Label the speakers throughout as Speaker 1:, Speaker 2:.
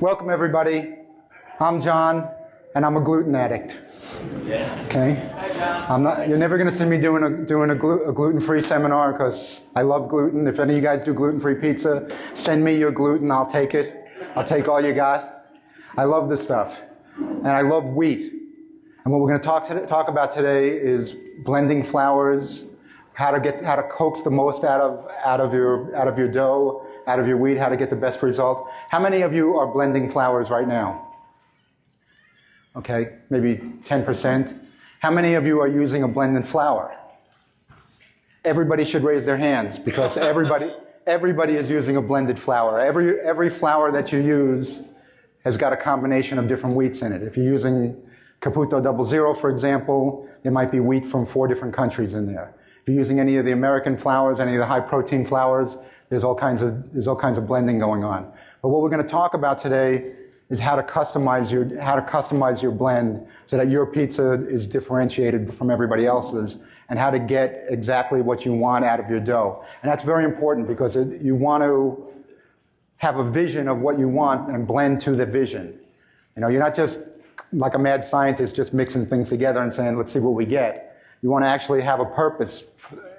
Speaker 1: Welcome everybody. I'm John, and I'm a gluten addict. Okay? You're never going to see me doing a gluten-free seminar because I love gluten. If any of you guys do gluten-free pizza, send me your gluten. I'll take it. I'll take all you got. I love this stuff, and I love wheat. And what we're going to talk about today is blending flours, how to coax the most out of your dough, out of your wheat, how to get the best result. How many of you are blending flours right now? Okay, maybe 10%. How many of you are using a blended flour? Everybody should raise their hands because everybody is using a blended flour. Every flour that you use has got a combination of different wheats in it. If you're using Caputo 00, for example, there might be wheat from 4 different countries in there. If you're using any of the American flours, any of the high-protein flours, there's all kinds of blending going on. But what we're going to talk about today is how to customize your blend so that your pizza is differentiated from everybody else's, and how to get exactly what you want out of your dough. And that's very important because you want to have a vision of what you want and blend to the vision. You know, you're not just like a mad scientist just mixing things together and saying, let's see what we get. You want to actually have a purpose.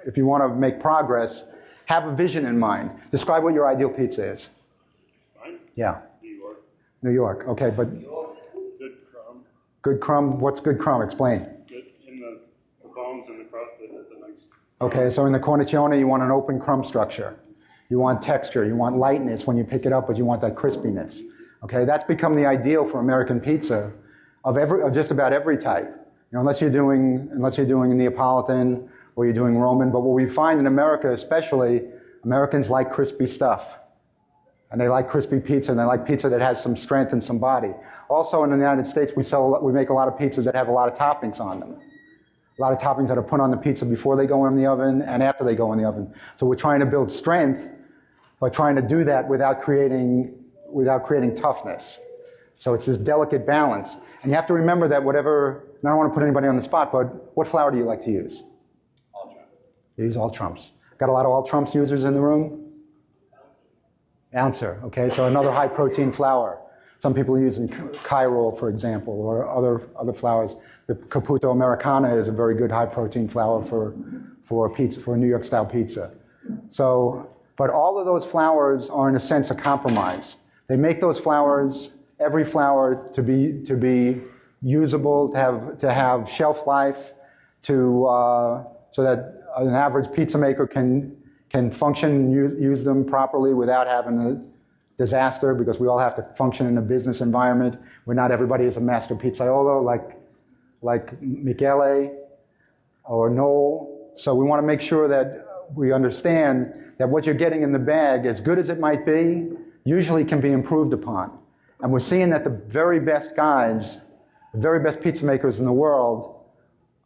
Speaker 1: If you want to make progress, have a vision in mind. Describe what your ideal pizza is.
Speaker 2: Mine?
Speaker 1: Yeah.
Speaker 2: New York.
Speaker 1: New York, okay, but...
Speaker 2: New York. Good crumb.
Speaker 1: Good crumb, what's good crumb? Explain.
Speaker 2: Good in the bones and the crust, it's a nice...
Speaker 1: Okay, so in the cornicione, you want an open crumb structure. You want texture, you want lightness when you pick it up, but you want that crispiness. Okay, that's become the ideal for American pizza of just about every type. You know, unless you're doing Neapolitan or you're doing Roman. But what we find in America especially, Americans like crispy stuff. And they like crispy pizza, and they like pizza that has some strength and some body. Also in the United States, we make a lot of pizzas that have a lot of toppings on them. A lot of toppings that are put on the pizza before they go in the oven and after they go in the oven. So we're trying to build strength, but trying to do that without creating toughness. So it's this delicate balance. And you have to remember that whatever, and I don't want to put anybody on the spot, but what flour do you like to use?
Speaker 2: All trumps.
Speaker 1: You use all trumps. Got a lot of all trumps users in the room? Ouncer, okay, so another high protein flour. Some people are using Cairo, for example, or other flours. The Caputo Americana is a very good high protein flour for pizza, for a New York style pizza. So, but all of those flours are in a sense a compromise. They make those flours, every flour to be usable, to have shelf life, so that an average pizza maker can function, use them properly without having a disaster, because we all have to function in a business environment where not everybody is a master pizzaiolo like Michele or Noel. So we want to make sure that we understand that what you're getting in the bag, as good as it might be, usually can be improved upon. And we're seeing that the very best guys, the very best pizza makers in the world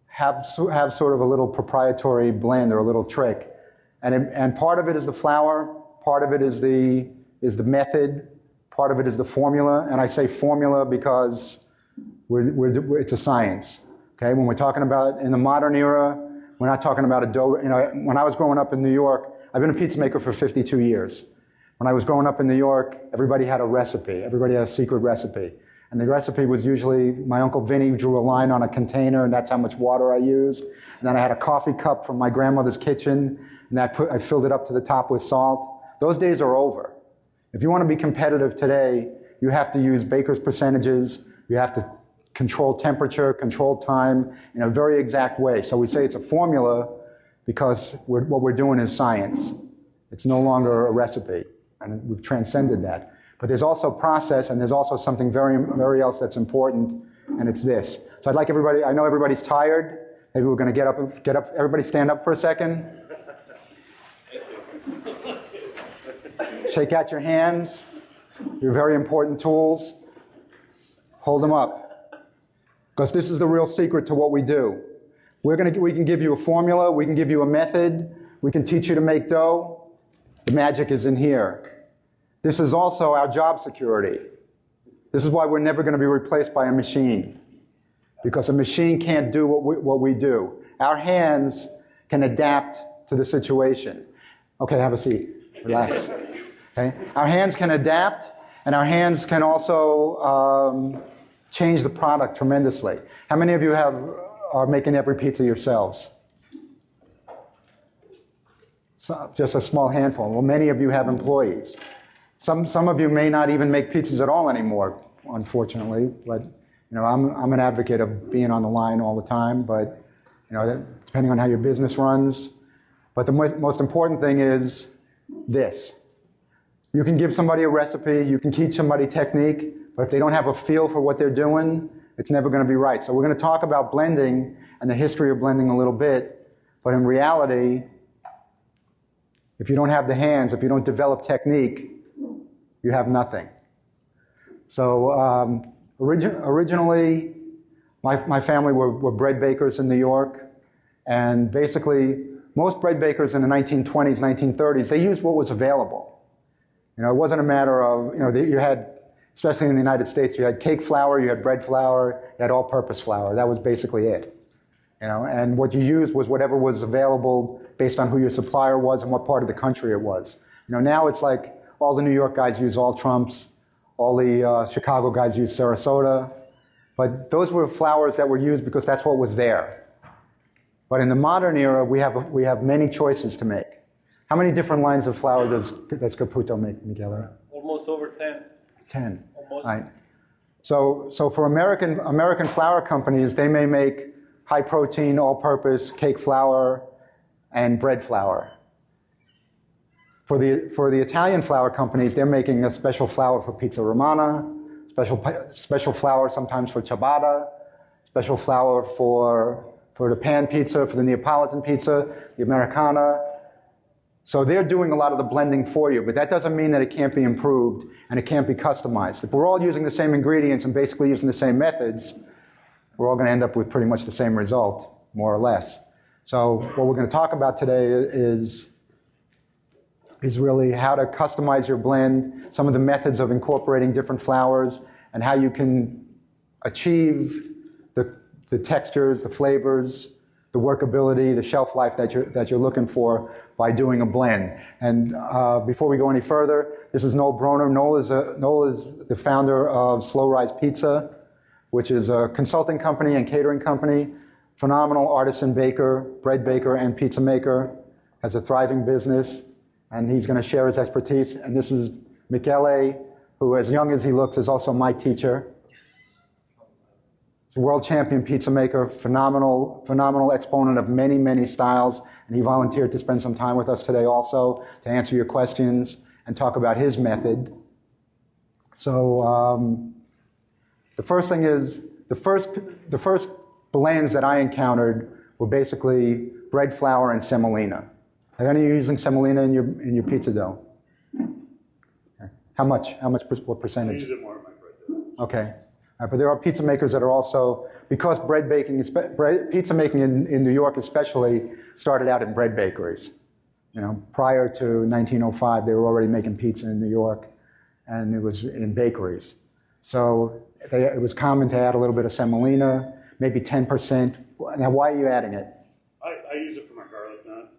Speaker 1: have sort of a little proprietary blend or a little trick. And part of it is the flour, part of it is the method, part of it is the formula. And I say formula because it's a science. Okay, when we're talking about in the modern era, we're not talking about a dough. You know, when I was growing up in New York, I've been a pizza maker for 52 years. When I was growing up in New York, everybody had a recipe. Everybody had a secret recipe. And the recipe was usually, my Uncle Vinny drew a line on a container, and that's how much water I used. And then I had a coffee cup from my grandmother's kitchen, and I filled it up to the top with salt. Those days are over. If you want to be competitive today, you have to use baker's percentages. You have to control temperature, control time in a very exact way. So we say it's a formula because what we're doing is science. It's no longer a recipe, and we've transcended that. But there's also process, and there's also something very, very else that's important, and it's this. So I'd like everybody, I know everybody's tired. Maybe we're going to get up. Everybody stand up for a second. Shake out your hands, your very important tools. Hold them up, because this is the real secret to what we do. We can give you a formula, we can give you a method, we can teach you to make dough. The magic is in here. This is also our job security. This is why we're never going to be replaced by a machine, because a machine can't do what we do. Our hands can adapt to the situation. Okay, have a seat. Relax. Okay? Our hands can adapt, And our hands can also change the product tremendously. How many of you are making every pizza yourselves? So, just a small handful. Well, many of you have employees. Some of you may not even make pizzas at all anymore, unfortunately. But I'm an advocate of being on the line all the time. But depending on how your business runs. But the most important thing is this. You can give somebody a recipe, you can teach somebody technique, but if they don't have a feel for what they're doing, it's never going to be right. So we're going to talk about blending and the history of blending a little bit, but in reality, if you don't have the hands, if you don't develop technique, you have nothing. So originally, my family were bread bakers in New York, and basically, most bread bakers in the 1920s, 1930s, they used what was available. It wasn't a matter of, you had, especially in the United States, you had cake flour, you had bread flour, you had all-purpose flour. That was basically it. And what you used was whatever was available based on who your supplier was and what part of the country it was. Now it's like all the New York guys use All Trumps, all the Chicago guys use Sarasota, but those were flours that were used because that's what was there. But in the modern era, we have many choices to make. How many different lines of flour does Caputo make, Miguel?
Speaker 2: Almost over 10.
Speaker 1: 10.
Speaker 2: Almost.
Speaker 1: Right. So for American flour companies, they may make high protein, all-purpose cake flour and bread flour. For the Italian flour companies, they're making a special flour for pizza romana, special flour sometimes for ciabatta, special flour for the pan pizza, for the Neapolitan pizza, the Americana. So they're doing a lot of the blending for you, but that doesn't mean that it can't be improved and it can't be customized. If we're all using the same ingredients and basically using the same methods, we're all going to end up with pretty much the same result, more or less. So what we're going to talk about today is really how to customize your blend, some of the methods of incorporating different flours, and how you can achieve the textures, the flavors, the workability, the shelf life that you're looking for by doing a blend. And before we go any further, this is Noel Broner. Noel is the founder of Slow Rise Pizza, which is a consulting company and catering company, phenomenal artisan baker, bread baker, and pizza maker, has a thriving business, and he's going to share his expertise. And this is Michele, who, as young as he looks, is also my teacher. World champion pizza maker, phenomenal exponent of many, many styles, and he volunteered to spend some time with us today also to answer your questions and talk about his method. So the first thing is, the first blends that I encountered were basically bread flour and semolina. Are any of you using semolina in your pizza dough? Okay. How much? What percentage?
Speaker 2: I use it more in my bread dough.
Speaker 1: Okay. But there are pizza makers that are also, because pizza making in New York especially started out in bread bakeries. Prior to 1905, they were already making pizza in New York, and it was in bakeries. So it was common to add a little bit of semolina, maybe 10%. Now, why are you adding it?
Speaker 2: I use it for my garlic knots.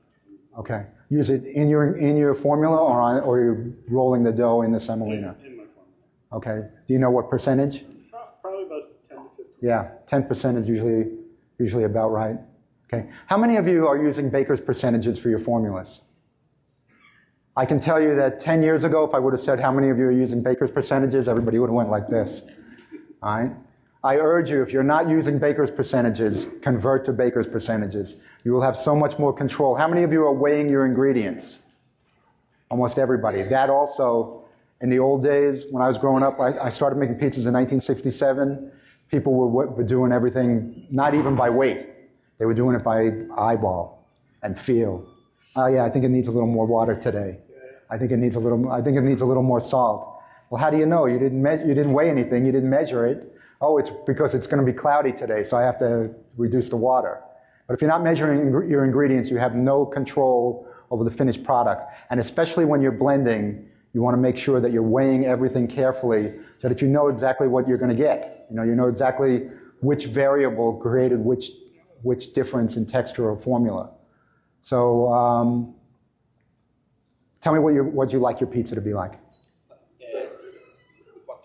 Speaker 1: Okay. Use it in your formula, or you're rolling the dough in the semolina?
Speaker 2: In my formula.
Speaker 1: Okay. Do you know what percentage?
Speaker 2: Probably about 10 to 15.
Speaker 1: Yeah, 10% is usually about right. Okay. How many of you are using baker's percentages for your formulas? I can tell you that 10 years ago, if I would have said how many of you are using baker's percentages, everybody would have went like this. All right? I urge you, if you're not using baker's percentages, convert to baker's percentages. You will have so much more control. How many of you are weighing your ingredients? Almost everybody. That also, in the old days, when I was growing up, I started making pizzas in 1967. People were doing everything, not even by weight. They were doing it by eyeball and feel. Oh yeah, I think it needs a little more water today. I think it needs a little more salt. Well, how do you know? You didn't weigh anything. You didn't measure it. Oh, it's because it's going to be cloudy today, so I have to reduce the water. But if you're not measuring your ingredients, you have no control over the finished product. And especially when you're blending, you want to make sure that you're weighing everything carefully so that you know exactly what you're going to get. You know exactly which variable created which difference in texture or formula. So tell me what you like your pizza to be like.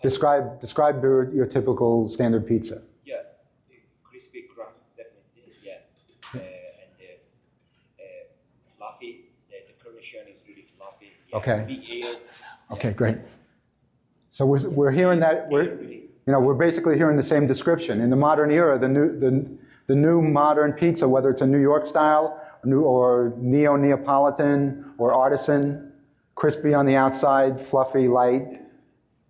Speaker 1: Describe your typical standard pizza.
Speaker 3: Yeah, crispy crust, definitely. Yeah, and fluffy. The cornichon is really fluffy. Yeah.
Speaker 1: Okay.
Speaker 3: Big ears.
Speaker 1: Okay, great. So we're hearing that we're basically hearing the same description. In the modern era, the new modern pizza, whether it's a New York style or Neapolitan or Artisan, crispy on the outside, fluffy, light,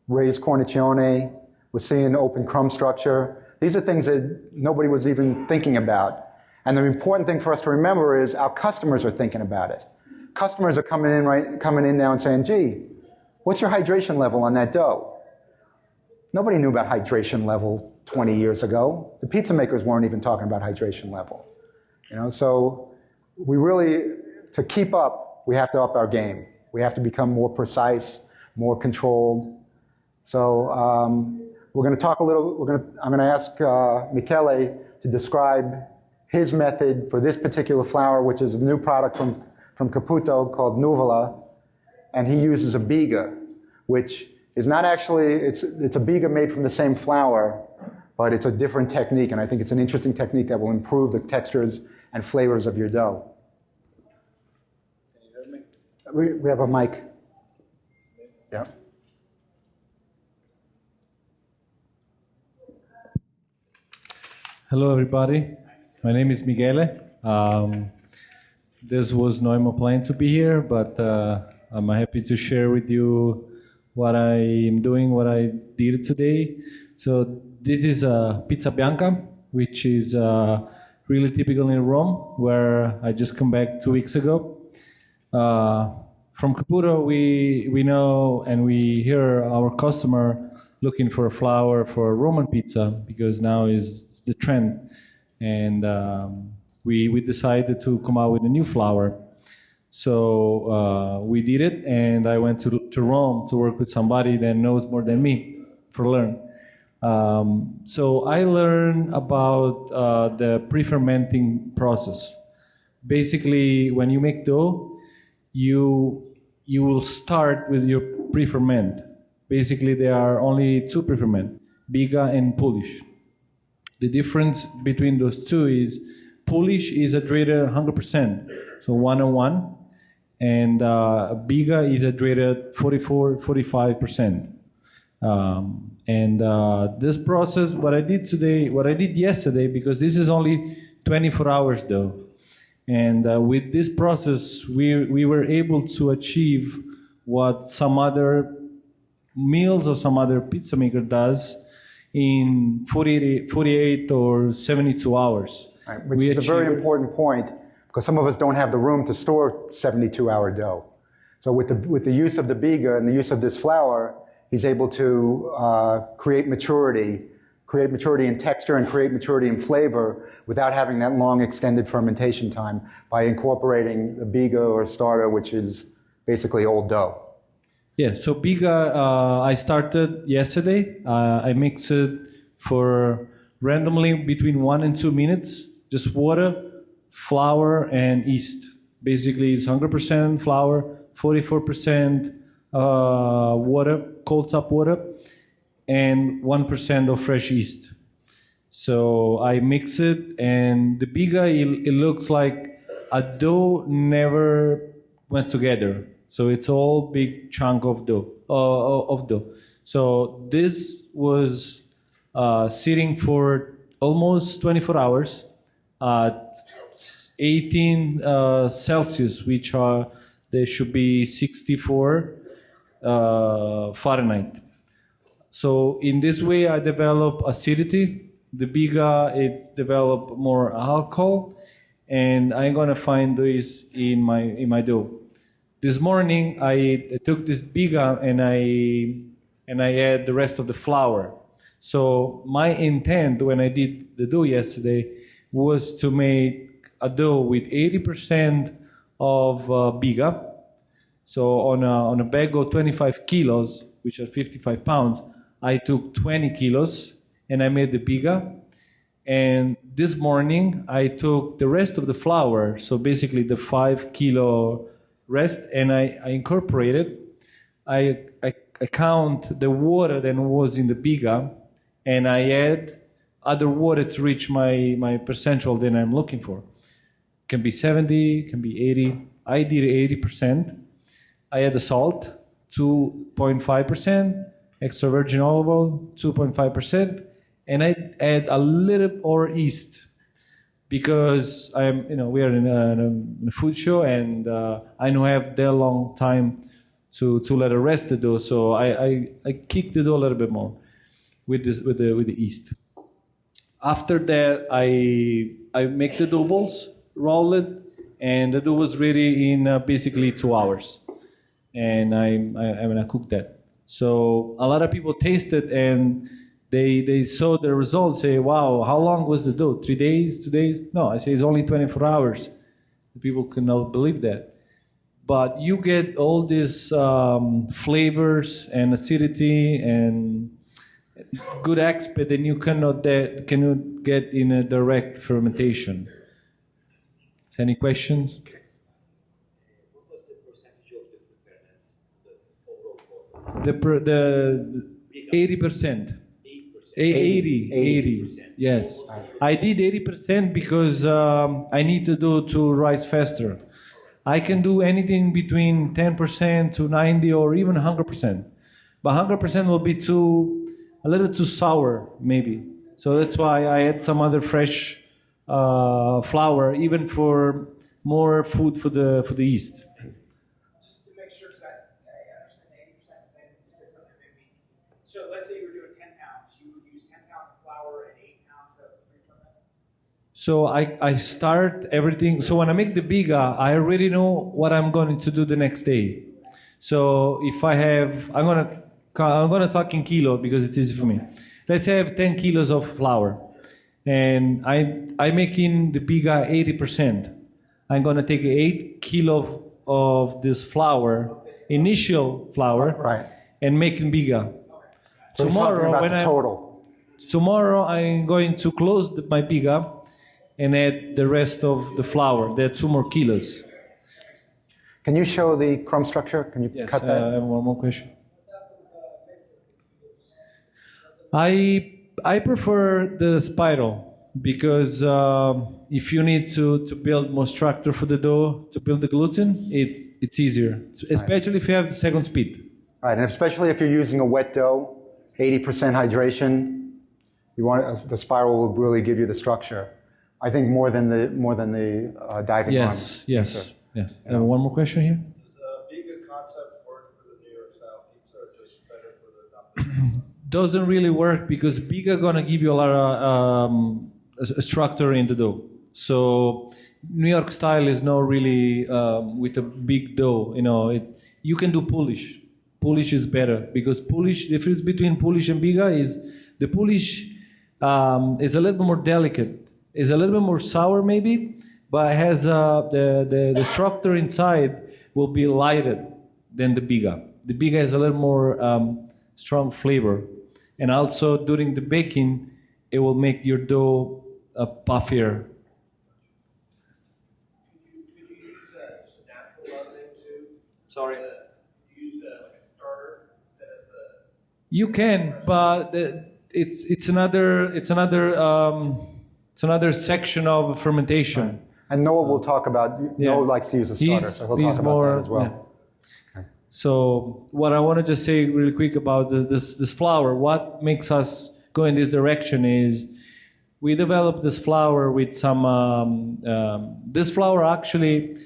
Speaker 1: raised cornicione. We're seeing open crumb structure. These are things that nobody was even thinking about. And the important thing for us to remember is our customers are thinking about it. Customers are coming in now and saying, gee, what's your hydration level on that dough? Nobody knew about hydration level 20 years ago. The pizza makers weren't even talking about hydration level. So we really, to keep up, we have to up our game. We have to become more precise, more controlled. So we're going to talk a little. I'm going to ask Michele to describe his method for this particular flour, which is a new product from Caputo called Nuvola, and he uses a biga, which is not actually. It's a biga made from the same flour, but it's a different technique, and I think it's an interesting technique that will improve the textures and flavors of your dough.
Speaker 3: Can you hear me?
Speaker 1: We have a mic. Yeah.
Speaker 4: Hello, everybody. My name is Michele. This was not my plan to be here, but I'm happy to share with you what I am doing, what I did today. So this is Pizza Bianca, which is really typical in Rome, where I just come back 2 weeks ago. From Caputo, we know and we hear our customer looking for a flour for a Roman pizza because now is the trend, and we decided to come out with a new flour. So we did it, and I went to Rome to work with somebody that knows more than me for learn. So I learned about the pre-fermenting process. Basically, when you make dough, you will start with your pre-ferment. Basically, there are only two pre-ferment, biga and Polish. The difference between those two is Polish is hydrated 100%, so 101, and biga is hydrated 45%. This process, what I did yesterday, because this is only 24 hours though, and with this process, we were able to achieve what some other meals or some other pizza maker does in 48 or 72 hours.
Speaker 1: Right, which is a very important point, because some of us don't have the room to store 72-hour dough. So with the use of the biga and the use of this flour, he's able to create maturity in texture and create maturity in flavor without having that long extended fermentation time by incorporating the biga or starter, which is basically old dough.
Speaker 4: Yeah, so biga, I started yesterday. I mixed it for randomly between 1 and 2 minutes, just water, flour, and yeast. Basically, it's 100% flour, 44% water, cold tap water, and 1% of fresh yeast. So I mix it, and the biga, it looks like a dough never went together. So it's all big chunk of dough. So this was sitting for almost 24 hours at 18 Celsius, which they should be 64 Fahrenheit. So in this way, I develop acidity. The biga, it develop more alcohol, and I'm gonna find this in my dough. This morning, I took this biga and I add the rest of the flour. So my intent when I did the dough yesterday was to make a dough with 80% of biga. So on a bag of 25 kilos, which are 55 pounds, I took 20 kilos and I made the biga. And this morning, I took the rest of the flour, so basically the 5 kilo rest, and I incorporated. I count the water that was in the biga, and I add other water to reach my percentual that I'm looking for. Can be 70, can be 80. I did 80%. I add the salt, 2.5%, extra virgin olive oil, 2.5%, and I add a little or yeast because we are in a food show, and I don't have that long time to let it rest the dough, so I kick the dough a little bit more with the yeast. After that, I make the dough balls, roll it, and the dough was ready in basically 2 hours, and I'm gonna cook that. So a lot of people taste it and they saw the results, say, wow, how long was the dough? 3 days, 2 days? No, I say it's only 24 hours. People cannot believe that. But you get all these flavors and acidity and good expert, and you cannot get in a direct fermentation. Any questions?
Speaker 3: What was the percentage of the ferment?
Speaker 4: The 80%. 80. Yes. I did 80% because I need to do to rise faster. I can do anything between 10% to 90 or even 100%. But 100% will be a little too sour, maybe. So that's why I add some other fresh flour, even for more food for the yeast.
Speaker 5: Just to make sure, because I understand the 80%, then you said something that made me. So let's say you were doing 10 pounds, you would use 10 pounds of flour and 8 pounds of pre-ferment?
Speaker 4: So I start everything. So when I make the biga, I already know what I'm going to do the next day. So if I have, I'm gonna talk in kilo because it's easy for me. Let's say I have 10 kilos of flour, and I make in the biga 80%. I'm gonna take 8 kilo of this flour, initial flour,
Speaker 1: Right.
Speaker 4: and make in biga.
Speaker 1: So he's talking about the total.
Speaker 4: Tomorrow I'm going to close my biga and add the rest of the flour. There are 2 more kilos.
Speaker 1: Can you show the crumb structure? Can you
Speaker 4: Yes,
Speaker 1: cut
Speaker 4: I
Speaker 1: that?
Speaker 4: have one more question. I prefer the spiral because if you need to build more structure for the dough, to build the gluten, it's easier, especially if you have the second speed.
Speaker 1: Right, and especially if you're using a wet dough, 80% hydration, the spiral will really give you the structure. I think more than the diving arm.
Speaker 4: Yes. One more question here.
Speaker 6: Does the biga concept work for the New York style pizza, or just better for the dumpling?
Speaker 4: Doesn't really work because biga gonna give you a lot of structure in the dough. So New York style is not really with a big dough. You can do Polish. Polish is better because Polish. The difference between Polish and biga is the Polish is a little bit more delicate. It's a little bit more sour maybe, but it has the structure inside will be lighter than the biga. The biga has a little more strong flavor, and also during the baking, it will make your dough puffier.
Speaker 6: Could you use natural leavening too?
Speaker 4: Sorry.
Speaker 6: Use like a starter instead of the.
Speaker 4: You can, but it's another section of fermentation.
Speaker 1: Right. And Noah will talk about. Noah likes to use a starter, so he'll talk about that as well.
Speaker 4: Yeah. Okay. So what I want to just say really quick about this flour, what makes us go in this direction is we developed this flour with some. This flour actually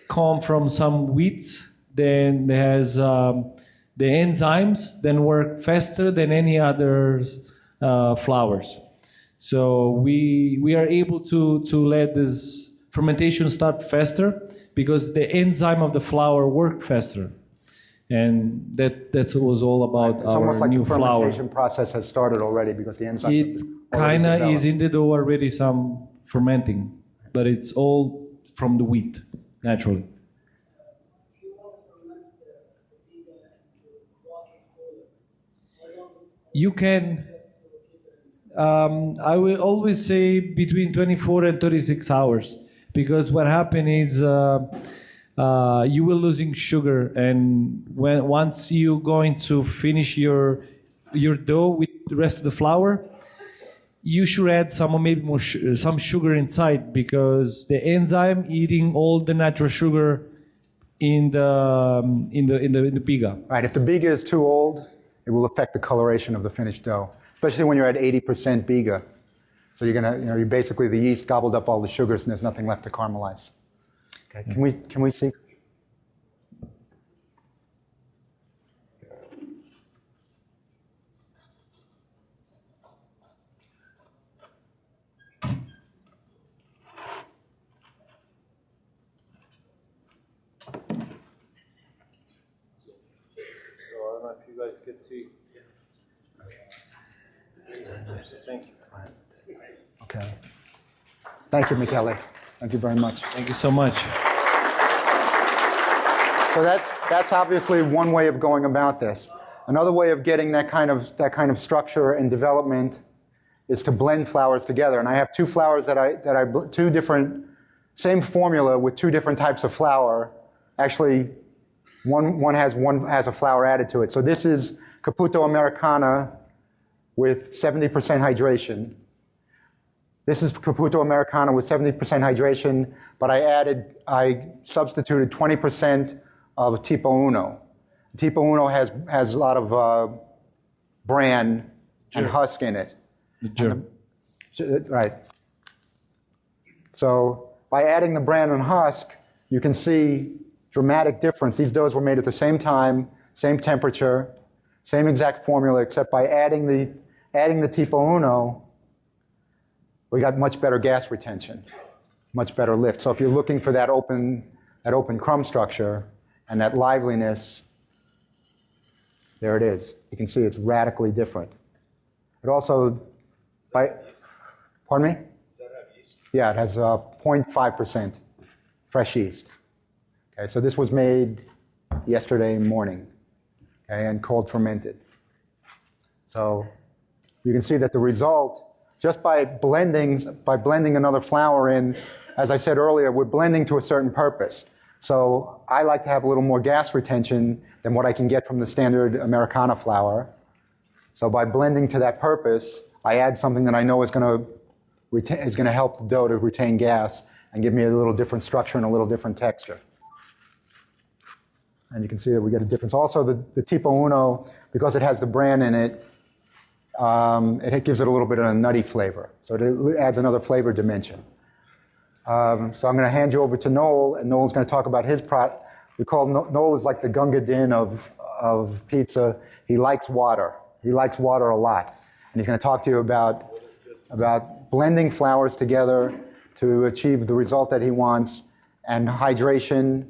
Speaker 4: come from some wheat. Then it has the enzymes then work faster than any other flours. So we are able to let this fermentation start faster because the enzyme of the flour work faster. And that was all about
Speaker 1: It's
Speaker 4: our
Speaker 1: almost like
Speaker 4: new
Speaker 1: the
Speaker 4: flour.
Speaker 1: fermentation process has started already because the enzyme.
Speaker 4: It kind of is in the dough already some fermenting, but it's all from the wheat, naturally. You can, I will always say between 24 and 36 hours, because what happened is you will losing sugar, and once you going to finish your dough with the rest of the flour, you should add some sugar inside, because the enzyme eating all the natural sugar in the biga.
Speaker 1: Right, if the biga is too old, it will affect the coloration of the finished dough, especially when you're at 80% biga. So you basically, the yeast gobbled up all the sugars and there's nothing left to caramelize. Okay, can we see?
Speaker 4: You guys could see. Thank you.
Speaker 1: Okay. Thank you, Michele. Thank you very much.
Speaker 4: Thank you so much.
Speaker 1: So that's obviously one way of going about this. Another way of getting that kind of structure and development is to blend flours together. And I have two flours two different, same formula with two different types of flour. Actually, one has a flour added to it. So this is Caputo Americana with 70% hydration. This is Caputo Americana with 70% hydration, but I substituted 20% of Tipo Uno. Tipo Uno has a lot of bran and husk in it. Right. So by adding the bran and husk, you can see dramatic difference. These doughs were made at the same time, same temperature, same exact formula, except by adding the Tipo Uno, we got much better gas retention, much better lift. So if you're looking for that open crumb structure and that liveliness, there it is. You can see it's radically different. It also, pardon me? Does that have yeast? Yeah, it has 0.5% fresh yeast. Okay, so this was made yesterday morning, okay, and cold fermented. So you can see that the result, just by blending another flour in, as I said earlier, we're blending to a certain purpose. So I like to have a little more gas retention than what I can get from the standard Americana flour. So by blending to that purpose, I add something that I know is going to help the dough to retain gas and give me a little different structure and a little different texture. And you can see that we get a difference. Also, the Tipo Uno, because it has the bran in it, it gives it a little bit of a nutty flavor. So it adds another flavor dimension. So I'm going to hand you over to Noel, and Noel's going to talk about his product. Noel is like the Gunga Din of pizza. He likes water. He likes water a lot. And he's going to talk to you about blending flours together to achieve the result that he wants, and hydration,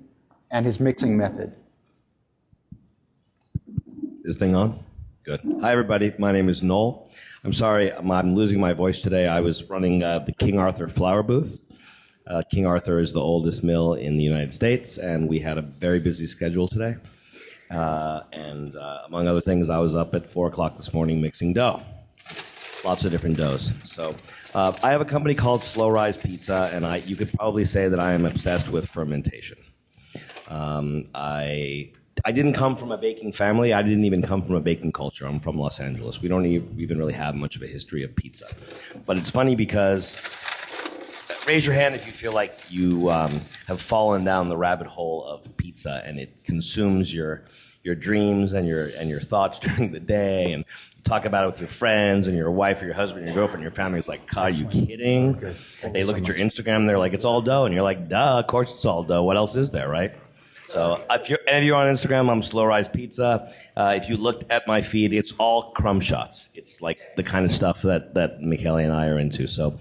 Speaker 1: and his mixing method.
Speaker 7: Is this thing on? Good. Hi, everybody. My name is Noel. I'm sorry, I'm losing my voice today. I was running the King Arthur flour booth. King Arthur is the oldest mill in the United States, and we had a very busy schedule today. And among other things, I was up at 4 o'clock this morning mixing dough. Lots of different doughs. So I have a company called Slow Rise Pizza, and you could probably say that I am obsessed with fermentation. I didn't come from a baking family. I didn't even come from a baking culture. I'm from Los Angeles. We don't even really have much of a history of pizza. But it's funny because, raise your hand if you feel like you have fallen down the rabbit hole of pizza and it consumes your dreams and your thoughts during the day, and you talk about it with your friends and your wife or your husband, your girlfriend, your family. It's like, God, are you kidding?
Speaker 1: Okay.
Speaker 7: They look at your Instagram and they're like, it's all dough. And you're like, duh, of course it's all dough. What else is there, right? So if any of you are on Instagram, I'm Slow Rise Pizza. If you looked at my feed, it's all crumb shots. It's like the kind of stuff that Michele and I are into. So,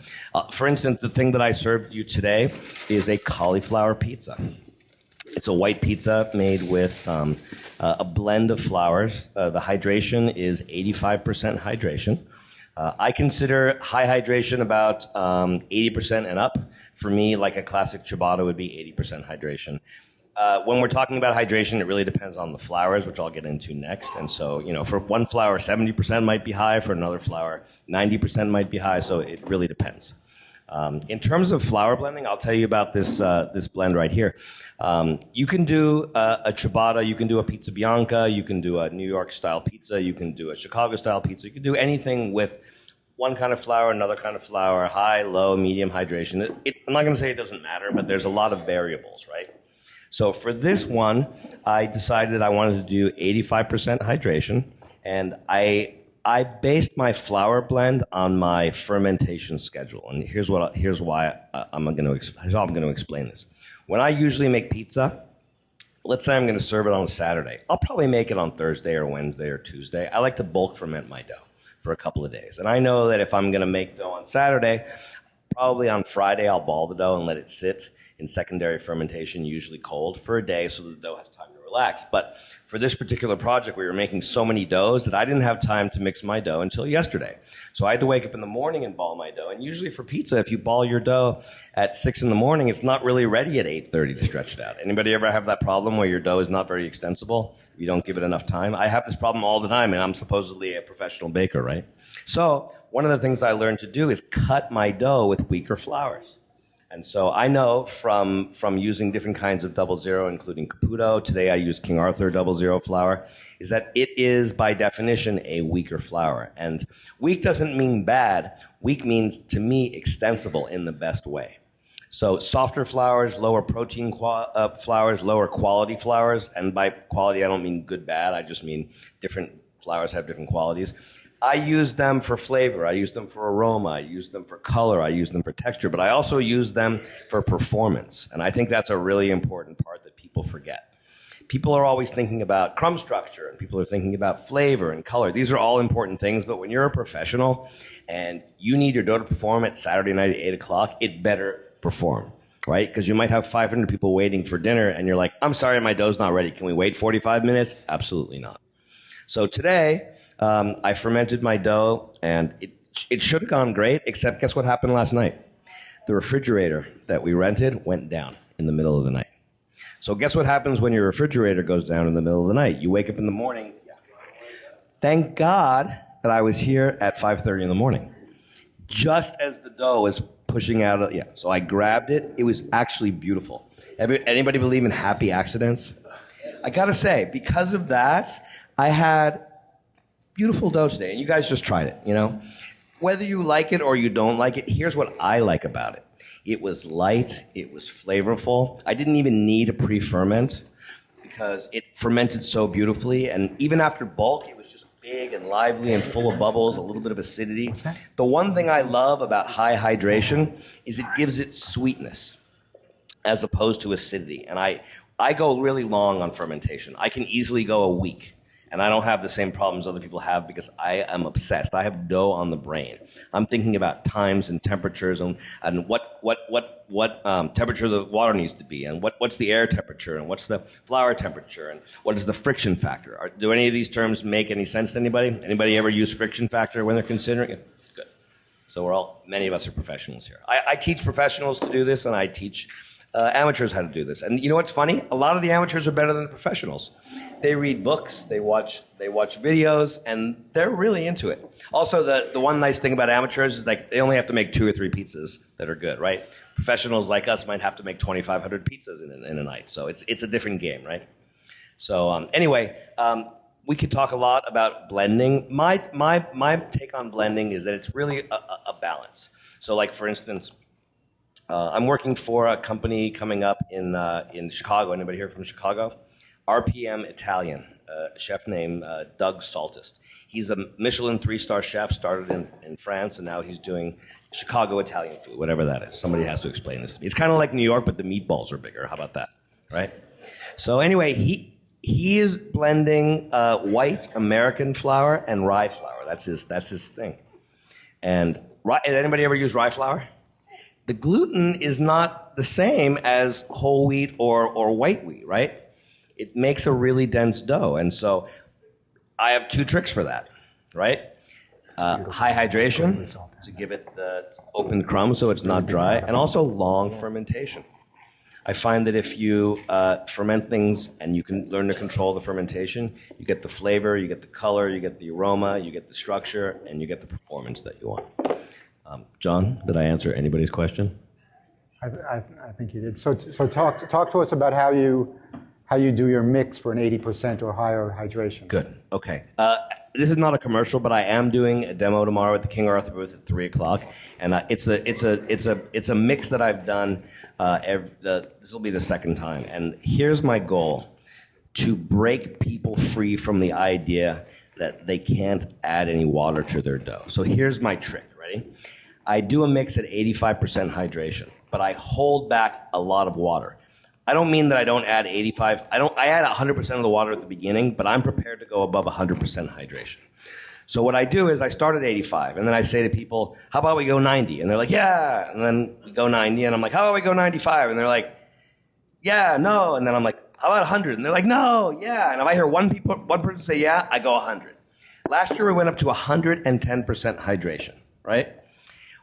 Speaker 7: for instance, the thing that I served you today is a cauliflower pizza. It's a white pizza made with a blend of flours. The hydration is 85% hydration. I consider high hydration about 80% and up. For me, like a classic ciabatta would be 80% hydration. When we're talking about hydration, it really depends on the flours, which I'll get into next. And so, for one flour, 70% might be high. For another flour, 90% might be high. So it really depends. In terms of flour blending, I'll tell you about this blend right here. You can do a ciabatta, you can do a pizza Bianca, you can do a New York style pizza, you can do a Chicago style pizza, you can do anything with one kind of flour, another kind of flour, high, low, medium hydration. I'm not going to say it doesn't matter, but there's a lot of variables, right? So for this one, I decided I wanted to do 85% hydration, and I based my flour blend on my fermentation schedule, and here's why I'm going to explain this. When I usually make pizza, let's say I'm going to serve it on a Saturday. I'll probably make it on Thursday or Wednesday or Tuesday. I like to bulk ferment my dough for a couple of days, and I know that if I'm going to make dough on Saturday, probably on Friday I'll ball the dough and let it sit in secondary fermentation, usually cold, for a day so the dough has time to relax. But for this particular project, we were making so many doughs that I didn't have time to mix my dough until yesterday. So I had to wake up in the morning and ball my dough. And usually for pizza, if you ball your dough at 6 in the morning, it's not really ready at 8:30 to stretch it out. Anybody ever have that problem where your dough is not very extensible? You don't give it enough time? I have this problem all the time, and I'm supposedly a professional baker, right? So one of the things I learned to do is cut my dough with weaker flours. And so I know from using different kinds of 00, including Caputo, today I use King Arthur 00 flour, is that it is by definition a weaker flour. And weak doesn't mean bad. Weak means, to me, extensible in the best way. So softer flours, lower protein flours, lower quality flours, and by quality I don't mean good, bad, I just mean different flours have different qualities. I use them for flavor, I use them for aroma, I use them for color, I use them for texture, but I also use them for performance. And I think that's a really important part that people forget. People are always thinking about crumb structure, and people are thinking about flavor and color. These are all important things, but when you're a professional and you need your dough to perform at Saturday night at 8 o'clock, it better perform, right? Because you might have 500 people waiting for dinner, and you're like, I'm sorry, my dough's not ready. Can we wait 45 minutes? Absolutely not. So today, I fermented my dough, and it should have gone great, except guess what happened last night? The refrigerator that we rented went down in the middle of the night. So guess what happens when your refrigerator goes down in the middle of the night? You wake up in the morning. Thank God that I was here at 5:30 in the morning, just as the dough was pushing out. So I grabbed it. It was actually beautiful. Anybody believe in happy accidents? I gotta say, because of that, I had beautiful dough today, and you guys just tried it, you know? Whether you like it or you don't like it, here's what I like about it. It was light, it was flavorful. I didn't even need a pre-ferment because it fermented so beautifully, and even after bulk, it was just big and lively and full of bubbles, a little bit of acidity. The one thing I love about high hydration is it gives it sweetness as opposed to acidity. And I go really long on fermentation. I can easily go a week. And I don't have the same problems other people have because I am obsessed. I have dough on the brain. I'm thinking about times and temperatures and what temperature the water needs to be, and what's the air temperature, and what's the flour temperature, and what is the friction factor. Do any of these terms make any sense to anybody? Anybody ever use friction factor when they're considering it? Good. So many of us are professionals here. I teach professionals to do this, and I teach amateurs how to do this. And you know what's funny? A lot of the amateurs are better than the professionals. They read books, they watch videos, and they're really into it. Also, the one nice thing about amateurs is like they only have to make 2 or 3 pizzas that are good, right? Professionals like us might have to make 2,500 pizzas in a night. So it's a different game, right? So anyway, we could talk a lot about blending. My take on blending is that it's really a balance. So like, for instance, I'm working for a company coming up in Chicago. Anybody here from Chicago? RPM Italian, a chef named Doug Saltist. He's a Michelin 3-star chef, started in France, and now he's doing Chicago Italian food, whatever that is. Somebody has to explain this to me. It's kind of like New York, but the meatballs are bigger. How about that, right? So anyway, he is blending white American flour and rye flour. That's his thing. And anybody ever use rye flour? The gluten is not the same as whole wheat or white wheat, right? It makes a really dense dough. And so I have 2 tricks for that, right? High hydration to give it the open crumb so it's not dry, and also long fermentation. I find that if you ferment things and you can learn to control the fermentation, you get the flavor, you get the color, you get the aroma, you get the structure, and you get the performance that you want. John, did I answer anybody's question?
Speaker 1: I think you did. So talk to us about how you do your mix for an 80% or higher hydration.
Speaker 7: Good. Okay. This is not a commercial, but I am doing a demo tomorrow at the King Arthur booth at 3:00, and it's a mix that I've done. This will be the second time, and here's my goal: to break people free from the idea that they can't add any water to their dough. So here's my trick. Ready? I do a mix at 85% hydration, but I hold back a lot of water. I don't mean that I don't add 85. I add 100% of the water at the beginning, but I'm prepared to go above 100% hydration. So what I do is I start at 85, and then I say to people, how about we go 90? And they're like, yeah. And then we go 90, and I'm like, how about we go 95? And they're like, yeah, no. And then I'm like, how about 100? And they're like, no, yeah. And if I hear one person say yeah, I go 100. Last year we went up to 110% hydration, right?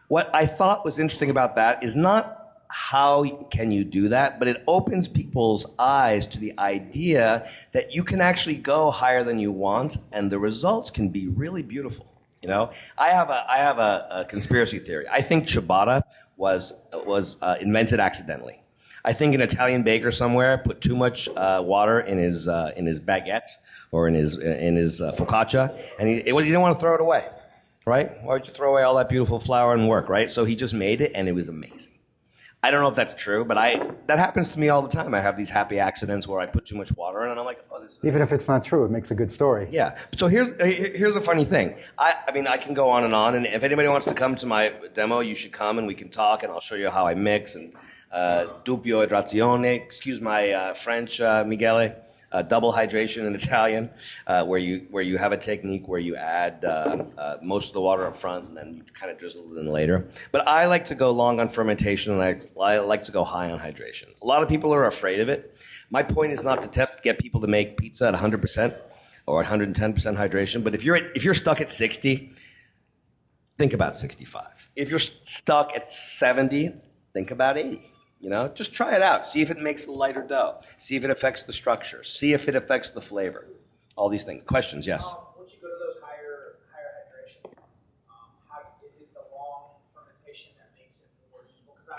Speaker 7: What I thought was interesting about that is not how can you do that, but it opens people's eyes to the idea that you can actually go higher than you want, and the results can be really beautiful. You know, I have a conspiracy theory. I think ciabatta was invented accidentally. I think an Italian baker somewhere put too much water in his baguette or in his focaccia, and he didn't want to throw it away, right? Why would you throw away all that beautiful flour and work, right? So he just made it, and it was amazing. I don't know if that's true, but that happens to me all the time. I have these happy accidents where I put too much water in, and I'm like, oh, this is...
Speaker 1: Even if it's not true, it makes a good story.
Speaker 7: Yeah. So here's a funny thing. I mean, I can go on, and if anybody wants to come to my demo, you should come, and we can talk, and I'll show you how I mix, and doppio idrazione, excuse my French, Michele, double hydration in Italian, where you have a technique where you add most of the water up front and then you kind of drizzle it in later. But I like to go long on fermentation, and I like to go high on hydration. A lot of people are afraid of it. My point is not to get people to make pizza at 100% or 110% hydration, but if you're stuck at 60, think about 65. If you're stuck at 70, think about 80. You know, just try it out. See if it makes a lighter dough. See if it affects the structure. See if it affects the flavor. All these things. Questions? Yes.
Speaker 5: Once you go to those higher hydrations, is it the long fermentation that makes it more useful? Because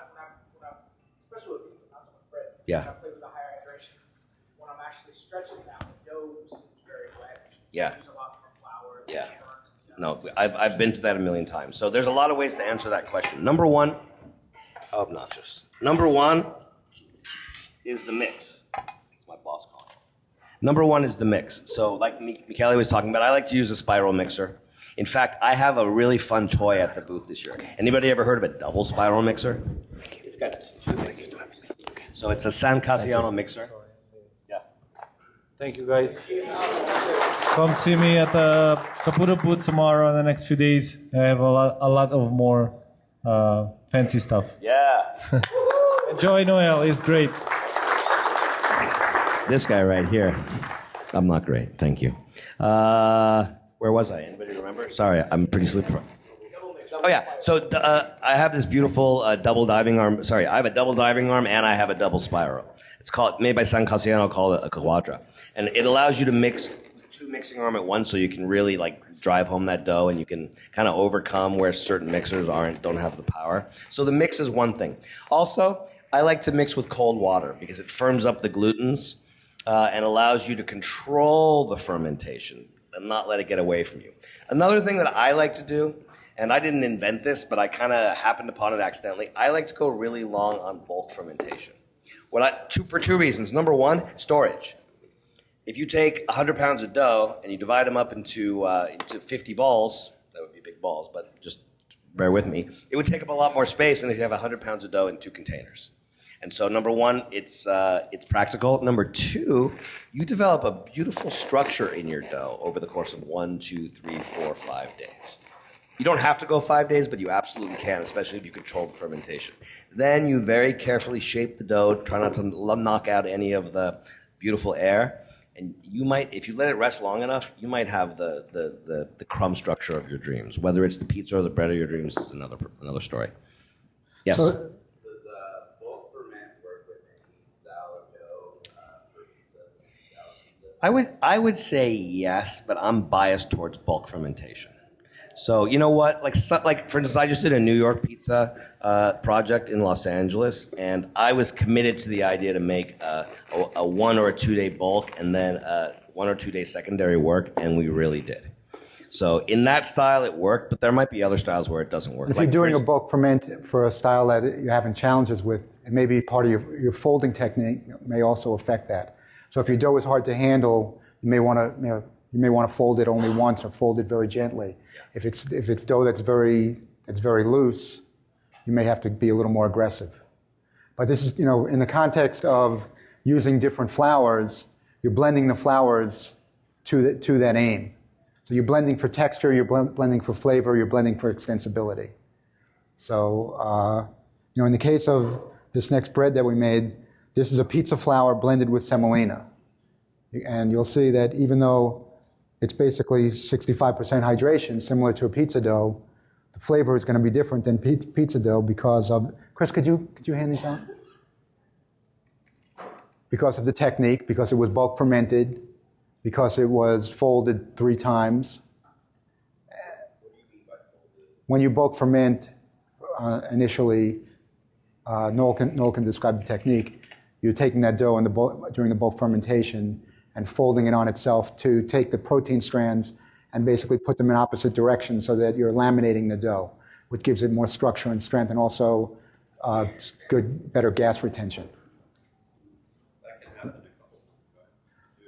Speaker 5: especially with pizza, not so much bread.
Speaker 7: Yeah.
Speaker 5: When I play with the higher hydrations, when I'm actually stretching it out, the dough seems very wet.
Speaker 7: Yeah.
Speaker 5: Use a lot more flour.
Speaker 7: Yeah.
Speaker 5: Burns,
Speaker 7: No, I've been to that a million times. So there's a lot of ways to answer that question. Number one, obnoxious. Number one is the mix. It's my boss calling. Number one is the mix. So like Michele was talking about, I like to use a spiral mixer. In fact, I have a really fun toy at the booth this year. Anybody ever heard of a double spiral mixer? It's got two mixers. So it's a San Casiano mixer. Yeah.
Speaker 4: Thank you, guys. Come see me at the Caputo booth tomorrow in the next few days. I have a lot of more fancy stuff.
Speaker 7: Yeah.
Speaker 4: Enjoy Noel, it's great.
Speaker 7: This guy right here. I'm not great, thank you. Where was I? Anybody remember? Sorry, I'm pretty sleepy. Oh yeah, so I have this beautiful double diving arm. Sorry, I have a double diving arm and I have a double spiral. It's made by San Casiano, called a quadra. And it allows you to mix two mixing arm at once, so you can really drive home that dough, and you can kind of overcome where certain mixers don't have the power. So the mix is one thing. Also, I like to mix with cold water because it firms up the glutens and allows you to control the fermentation and not let it get away from you. Another thing that I like to do, and I didn't invent this, but I kind of happened upon it accidentally, I like to go really long on bulk fermentation. For two reasons. Number one, storage. If you take 100 pounds of dough and you divide them up into 50 balls, that would be big balls, but just bear with me, it would take up a lot more space than if you have 100 pounds of dough in 2 containers. And so number one, it's practical. Number two, you develop a beautiful structure in your dough over the course of 1, 2, 3, 4, 5 days. You don't have to go 5 days, but you absolutely can, especially if you control the fermentation. Then you very carefully shape the dough, try not to knock out any of the beautiful air. And you might, if you let it rest long enough, you might have the crumb structure of your dreams. Whether it's the pizza or the bread of your dreams is another story. Yes?
Speaker 8: Does bulk ferment work with any sourdough for pizza?
Speaker 7: I would say yes, but I'm biased towards bulk fermentation. So you know what? Like for instance, I just did a New York pizza project in Los Angeles, and I was committed to the idea to make a 1 or 2 day bulk and then 1 or 2 day secondary work, and we really did. So in that style, it worked, but there might be other styles where it doesn't work.
Speaker 1: If you're doing a bulk ferment for a style that you're having challenges with, it may be part of your folding technique may also affect that. So if your dough is hard to handle, you may want to fold it only once or fold it very gently. If it's dough that's very loose, you may have to be a little more aggressive. But this is, in the context of using different flours, you're blending the flours to that aim. So you're blending for texture, you're blending for flavor, you're blending for extensibility. So, in the case of this next bread that we made, this is a pizza flour blended with semolina. And you'll see that even though it's basically 65% hydration, similar to a pizza dough, the flavor is going to be different than pizza dough because of, Chris, could you hand these out? Because of the technique, because it was bulk fermented, because it was folded 3 times. When you bulk ferment, initially, Noel can describe the technique. You're taking that dough during the bulk fermentation and folding it on itself to take the protein strands and basically put them in opposite directions so that you're laminating the dough, which gives it more structure and strength and also better gas retention.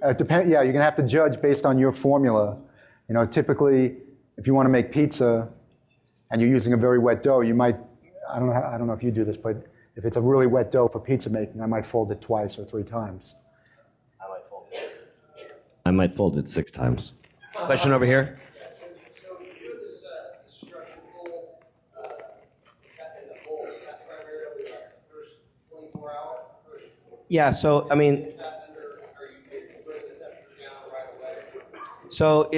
Speaker 1: Yeah, you're going to have to judge based on your formula. Typically, if you want to make pizza and you're using a very wet dough, you might, I don't know if you do this, but if it's a really wet dough for pizza making, I might fold it 2 or 3 times.
Speaker 7: I might fold it 6 times. Question over here?
Speaker 3: So you do this structure full in the bowl. Is that primarily the first 24 hours?
Speaker 7: Yeah, so, I mean, so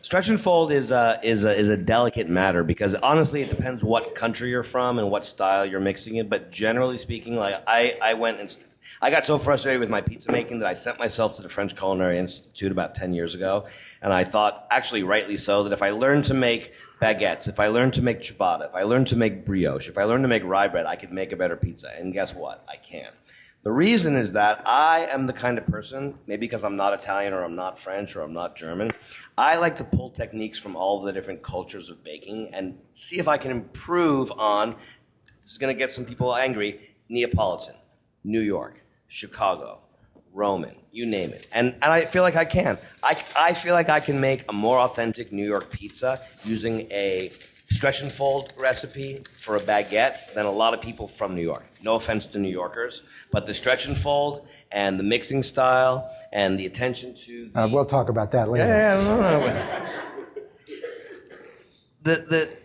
Speaker 7: stretch and fold is a delicate matter because honestly it depends what country you're from and what style you're mixing it. But generally speaking, like I got so frustrated with my pizza making that I sent myself to the French Culinary Institute about 10 years ago, and I thought, actually rightly so, that if I learned to make baguettes, if I learned to make ciabatta, if I learned to make brioche, if I learned to make rye bread, I could make a better pizza. And guess what? I can. The reason is that I am the kind of person, maybe because I'm not Italian or I'm not French or I'm not German, I like to pull techniques from all the different cultures of baking and see if I can improve on, this is going to get some people angry, Neapolitan, New York, Chicago, Roman, you name it. And I feel like I can. I feel like I can make a more authentic New York pizza using a stretch and fold recipe for a baguette than a lot of people from New York. No offense to New Yorkers, but the stretch and fold and the mixing style and the attention to
Speaker 1: we'll talk about that later.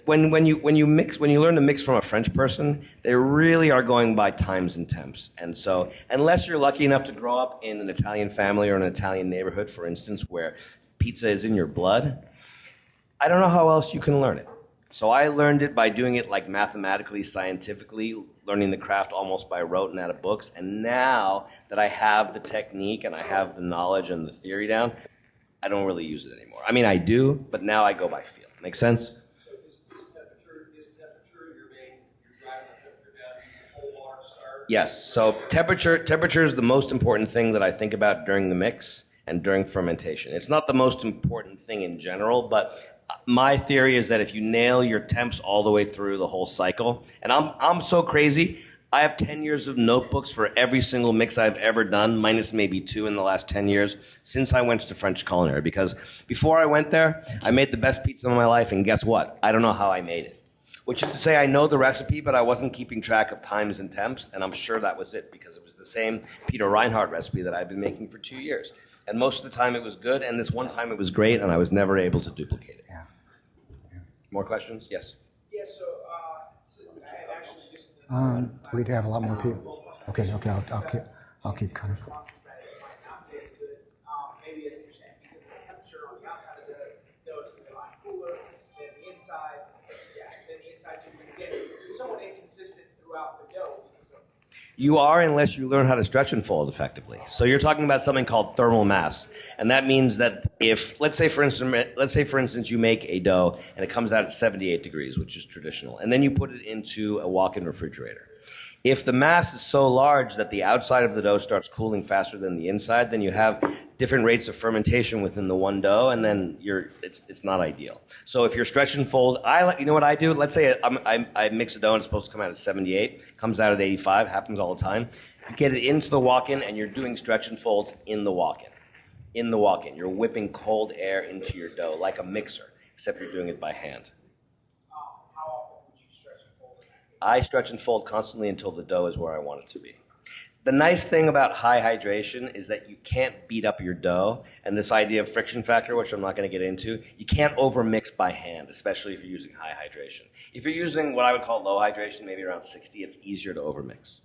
Speaker 7: When you learn to mix from a French person, they really are going by times and temps. And so unless you're lucky enough to grow up in an Italian family or an Italian neighborhood, for instance, where pizza is in your blood, I don't know how else you can learn it. So I learned it by doing it like mathematically, scientifically, learning the craft almost by rote and out of books. And now that I have the technique and I have the knowledge and the theory down, I don't really use it anymore. I mean, I do, but now I go by feel. Make sense?
Speaker 3: So is temperature you're driving the temperature down, whole water start?
Speaker 7: Yes. So temperature is the most important thing that I think about during the mix and during fermentation. It's not the most important thing in general, but my theory is that if you nail your temps all the way through the whole cycle, and I'm so crazy, I have 10 years of notebooks for every single mix I've ever done, minus maybe 2 in the last 10 years, since I went to French Culinary. Because before I went there, I made the best pizza of my life, and guess what? I don't know how I made it. Which is to say, I know the recipe, but I wasn't keeping track of times and temps, and I'm sure that was it, because it was the same Peter Reinhardt recipe that I've been making for 2 years. And most of the time it was good, and this one time it was great, and I was never able to duplicate it.
Speaker 1: Yeah.
Speaker 7: More questions? Yes.
Speaker 5: Yeah, so I had actually just
Speaker 1: We'd have a lot more people. Okay, I'll keep coming.
Speaker 5: Maybe as you're saying, because the temperature on the outside of the dough is going to be a lot cooler than the inside. Yeah, than the inside, so you're going to get somewhat inconsistent throughout the dough.
Speaker 7: You are unless you learn how to stretch and fold effectively. So you're talking about something called thermal mass, and that means that if let's say for instance you make a dough and it comes out at 78 degrees, which is traditional, and then you put it into a walk-in refrigerator. If the mass is so large that the outside of the dough starts cooling faster than the inside, then you have different rates of fermentation within the one dough, and then it's not ideal. So if you're stretch and fold, you know what I do? Let's say I mix a dough and it's supposed to come out at 78, comes out at 85, happens all the time. You get it into the walk-in and you're doing stretch and folds in the walk-in. In the walk-in, you're whipping cold air into your dough like a mixer, except you're doing it by hand.
Speaker 5: How often would you stretch and fold in that case?
Speaker 7: I stretch and fold constantly until the dough is where I want it to be. The nice thing about high hydration is that you can't beat up your dough, and this idea of friction factor, which I'm not going to get into, you can't overmix by hand, especially if you're using high hydration. If you're using what I would call low hydration, maybe around 60, it's easier to overmix.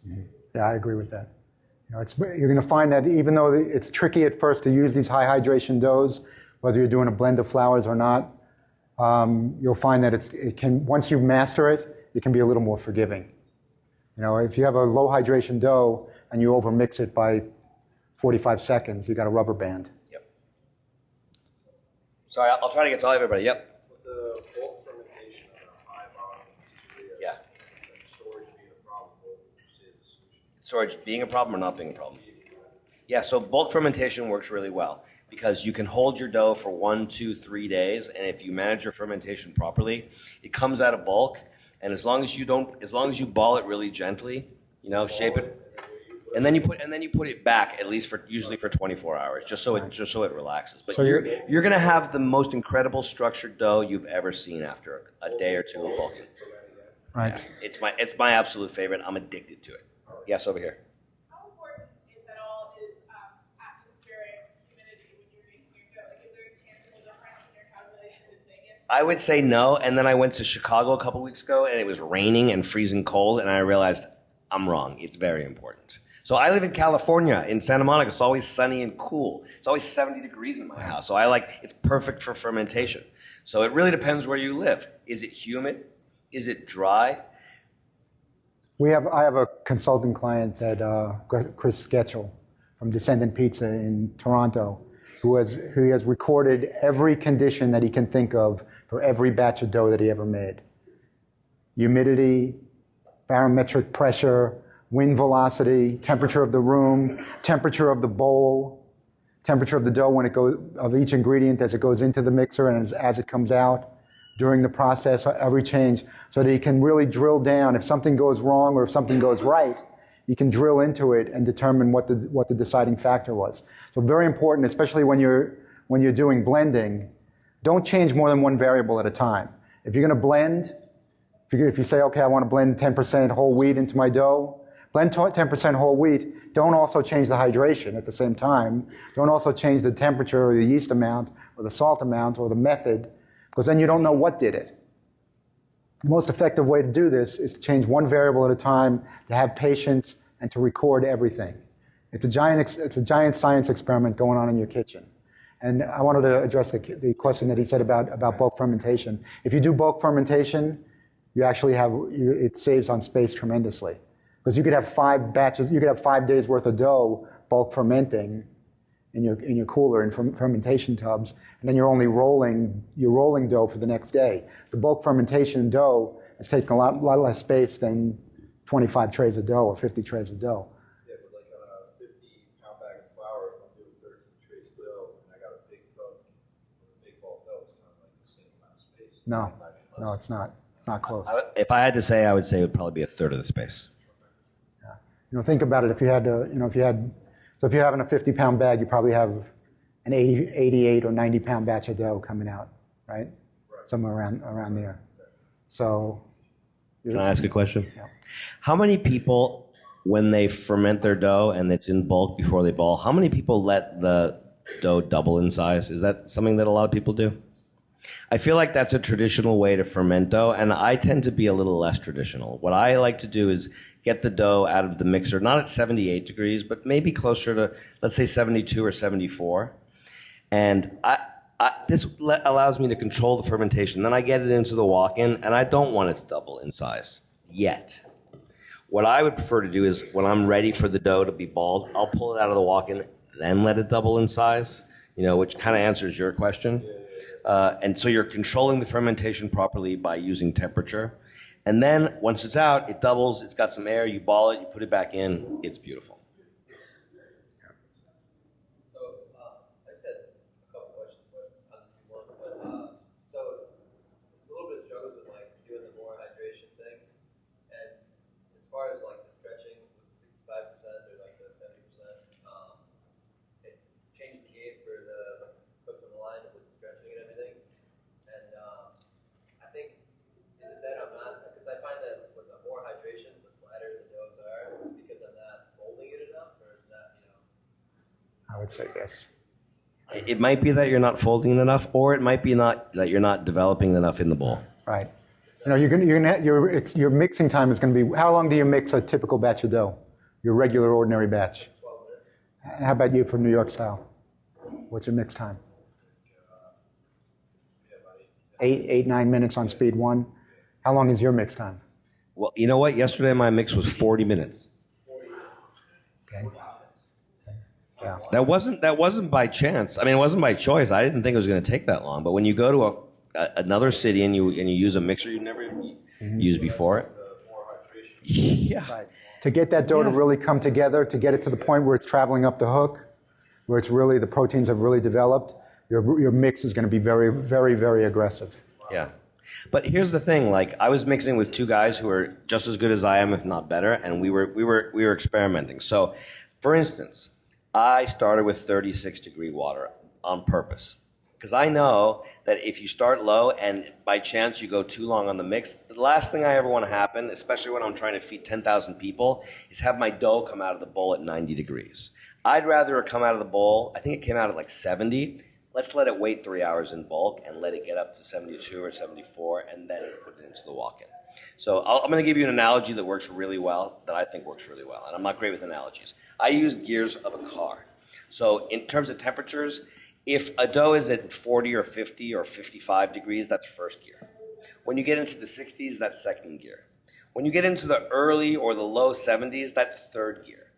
Speaker 1: Yeah, I agree with that. You know, you're going to find that even though it's tricky at first to use these high hydration doughs, whether you're doing a blend of flours or not, you'll find that it can, once you master it, it can be a little more forgiving. You know, if you have a low hydration dough and you overmix it by 45 seconds, you got a rubber band.
Speaker 7: Yep. Sorry, I'll try to get to everybody. Yep.
Speaker 6: With the bulk fermentation on a high volume pizzeria,
Speaker 7: Yeah.
Speaker 6: storage being a problem, what would you say the solution?
Speaker 7: Storage being a problem or not being a problem? Yeah, so bulk fermentation works really well because you can hold your dough for 1, 2, 3 days, and if you manage your fermentation properly, it comes out of bulk. And as long as you ball it really gently, you know, shape it, and then you put it back at least usually for 24 hours, just so it relaxes. But
Speaker 1: So
Speaker 7: you're gonna have the most incredible structured dough you've ever seen after a day or two of bulking.
Speaker 1: Right.
Speaker 7: Yeah, it's my absolute favorite. I'm addicted to it. Yes, over here.
Speaker 9: How important, if at all, is atmospheric humidity when you're making your dough? Like, is there a tangible difference in your calculation in Vegas?
Speaker 7: I would say no, and then I went to Chicago a couple weeks ago, and it was raining and freezing cold, and I realized I'm wrong. It's very important. So I live in California, in Santa Monica. It's always sunny and cool. It's always 70 degrees in my house. So it's perfect for fermentation. So it really depends where you live. Is it humid? Is it dry?
Speaker 1: I have a consulting client that Chris Sketchel from Descendant Pizza in Toronto, who has recorded every condition that he can think of for every batch of dough that he ever made. Humidity, barometric pressure, wind velocity, temperature of the room, temperature of the bowl, temperature of the dough of each ingredient as it goes into the mixer and as it comes out, during the process, every change, so that he can really drill down. If something goes wrong or if something goes right, he can drill into it and determine what the deciding factor was. So very important, especially when you're doing blending, don't change more than one variable at a time. If you're going to blend, if you say, okay, I want to blend 10% whole wheat into my dough, blend 10% whole wheat. Don't also change the hydration at the same time. Don't also change the temperature or the yeast amount or the salt amount or the method, because then you don't know what did it. The most effective way to do this is to change one variable at a time, to have patience, and to record everything. It's a giant science experiment going on in your kitchen. And I wanted to address the question that he said about bulk fermentation. If you do bulk fermentation, you actually it saves on space tremendously. Because you could have 5 batches, you could have 5 days worth of dough bulk fermenting in your cooler and fermentation tubs, and then you're only rolling dough for the next day. The bulk fermentation dough is taking a lot less space than 25 trays of dough or 50 trays of dough.
Speaker 6: Yeah, but like on a 50-pound bag of flour, if I'm doing 13 trays of dough and I got a big tub with a big ball of dough, it's kind of like the same amount of space.
Speaker 1: No, it's not. It's not close.
Speaker 7: If I had to say, I would say it would probably be a third of the space.
Speaker 1: Think about it. If you're having a 50-pound bag, you probably have an 88 or 90-pound batch of dough coming out, right? Somewhere around there. So.
Speaker 7: Can I ask a question?
Speaker 1: Yeah.
Speaker 7: How many people, when they ferment their dough and it's in bulk before they ball, how many people let the dough double in size? Is that something that a lot of people do? I feel like that's a traditional way to ferment dough, and I tend to be a little less traditional. What I like to do is get the dough out of the mixer, not at 78 degrees, but maybe closer to, let's say, 72 or 74. And this allows me to control the fermentation. Then I get it into the walk-in, and I don't want it to double in size yet. What I would prefer to do is when I'm ready for the dough to be balled, I'll pull it out of the walk-in, then let it double in size, which kind of answers your question. And so you're controlling the fermentation properly by using temperature. And then once it's out, it doubles, it's got some air, you ball it, you put it back in, it's beautiful.
Speaker 1: I would say yes.
Speaker 7: It might be that you're not folding enough, or it might be not that you're not developing enough in the bowl.
Speaker 1: Right. Your mixing time is going to be, how long do you mix a typical batch of dough? Your regular, ordinary batch? 12 minutes. How about you for New York style? What's your mix time? 9 minutes on speed 1. How long is your mix time?
Speaker 7: Well, you know what? Yesterday my mix was 40 minutes.
Speaker 1: Okay. Yeah.
Speaker 7: That wasn't by chance. I mean, it wasn't by choice. I didn't think it was going to take that long. But when you go to another city and you use a mixer you've never used before, yeah.
Speaker 1: Right. To get that dough to really come together, to get it to the point where it's traveling up the hook, where it's really the proteins have really developed, your mix is going to be very, very, very aggressive.
Speaker 7: Yeah. But here's the thing, like I was mixing with two guys who are just as good as I am, if not better, and we were experimenting. So, for instance, I started with 36-degree water on purpose because I know that if you start low and by chance you go too long on the mix, the last thing I ever want to happen, especially when I'm trying to feed 10,000 people, is have my dough come out of the bowl at 90 degrees. I'd rather it come out of the bowl, I think it came out at like 70. Let's let it wait 3 hours in bulk and let it get up to 72 or 74 and then put it into the walk-in. So I'm going to give you an analogy that works really well, that I think works really well. And I'm not great with analogies. I use gears of a car. So in terms of temperatures, if a dough is at 40 or 50 or 55 degrees, that's first gear. When you get into the 60s, that's second gear. When you get into the early or the low 70s, that's third gear.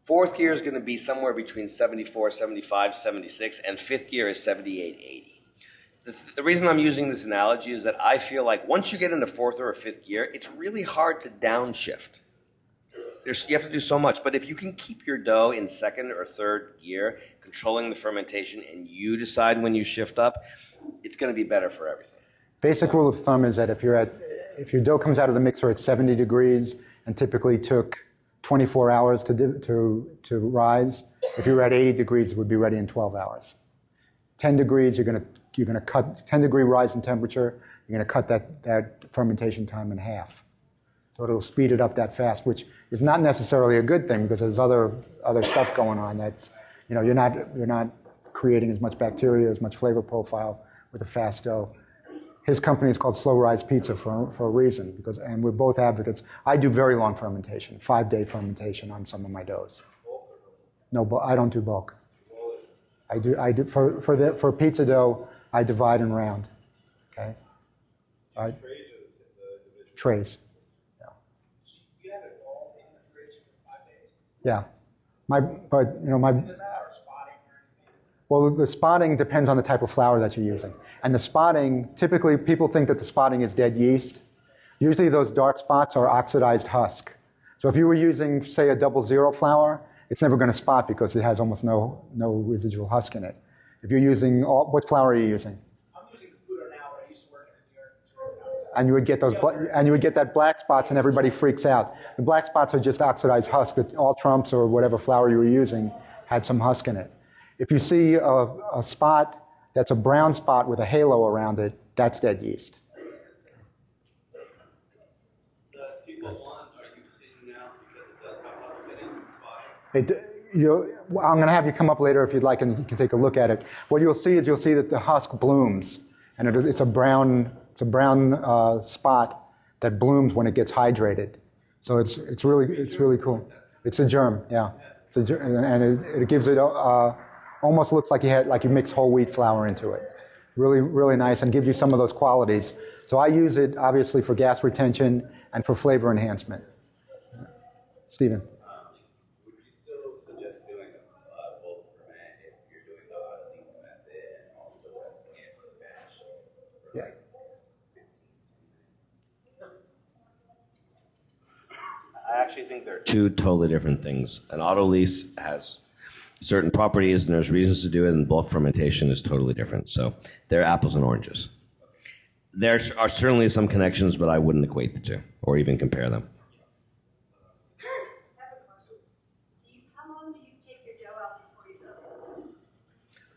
Speaker 7: Fourth gear is going to be somewhere between 74, 75, 76, and fifth gear is 78, 80. The reason I'm using this analogy is that I feel like once you get into fourth or fifth gear, it's really hard to downshift. You have to do so much, but if you can keep your dough in second or third gear, controlling the fermentation, and you decide when you shift up, it's going to be better for everything.
Speaker 1: Basic rule of thumb is that if your dough comes out of the mixer at 70 degrees and typically took 24 hours to rise, if you were at 80 degrees, it would be ready in 12 hours. 10 degrees, you're going to cut 10 degree rise in temperature, you're going to cut that fermentation time in half. So it'll speed it up that fast, which is not necessarily a good thing because there's other stuff going on that's, you're not creating as much bacteria, as much flavor profile with a fast dough. His company is called Slow Rise Pizza for a reason, and we're both advocates. I do very long fermentation, 5-day fermentation on some of my doughs. No, I don't do bulk. I do for pizza dough, I divide and round. Okay. Trays. Yeah.
Speaker 5: So you have it all in the fridge for 5 days?
Speaker 1: Yeah.
Speaker 5: Does that start spotting or anything?
Speaker 1: Well, the spotting depends on the type of flour that you're using. And the spotting, typically people think that the spotting is dead yeast. Usually those dark spots are oxidized husk. So if you were using, say, a 00 flour, it's never going to spot because it has almost no residual husk in it. If you're using, what flour are you using?
Speaker 5: I'm using Caputo now, but I used to work in a New York house.
Speaker 1: And you would get that black spots, and everybody freaks out. The black spots are just oxidized husk. That all Trumps or whatever flour you were using had some husk in it. If you see a spot that's a brown spot with a halo around it, that's dead yeast.
Speaker 8: The T1, are you seeing now because it does have husk in it, spotting?
Speaker 1: I'm going to have you come up later if you'd like, and you can take a look at it. What you'll see that the husk blooms, and it's a brown spot that blooms when it gets hydrated. So it's really cool. It's a germ, yeah. It's a germ, and it gives it almost looks like you mix whole wheat flour into it. Really, really nice, and gives you some of those qualities. So I use it obviously for gas retention and for flavor enhancement. Stephen.
Speaker 8: Would you still suggest doing a bulk ferment if you're doing the least method and also testing it for batch for
Speaker 1: Yeah.
Speaker 8: like 15?
Speaker 7: I actually think they're two totally different things. An auto lease has certain properties and there's reasons to do it, and bulk fermentation is totally different. So they're apples and oranges. There are certainly some connections, but I wouldn't equate the two or even compare them.
Speaker 9: How long do you take your dough out before you go?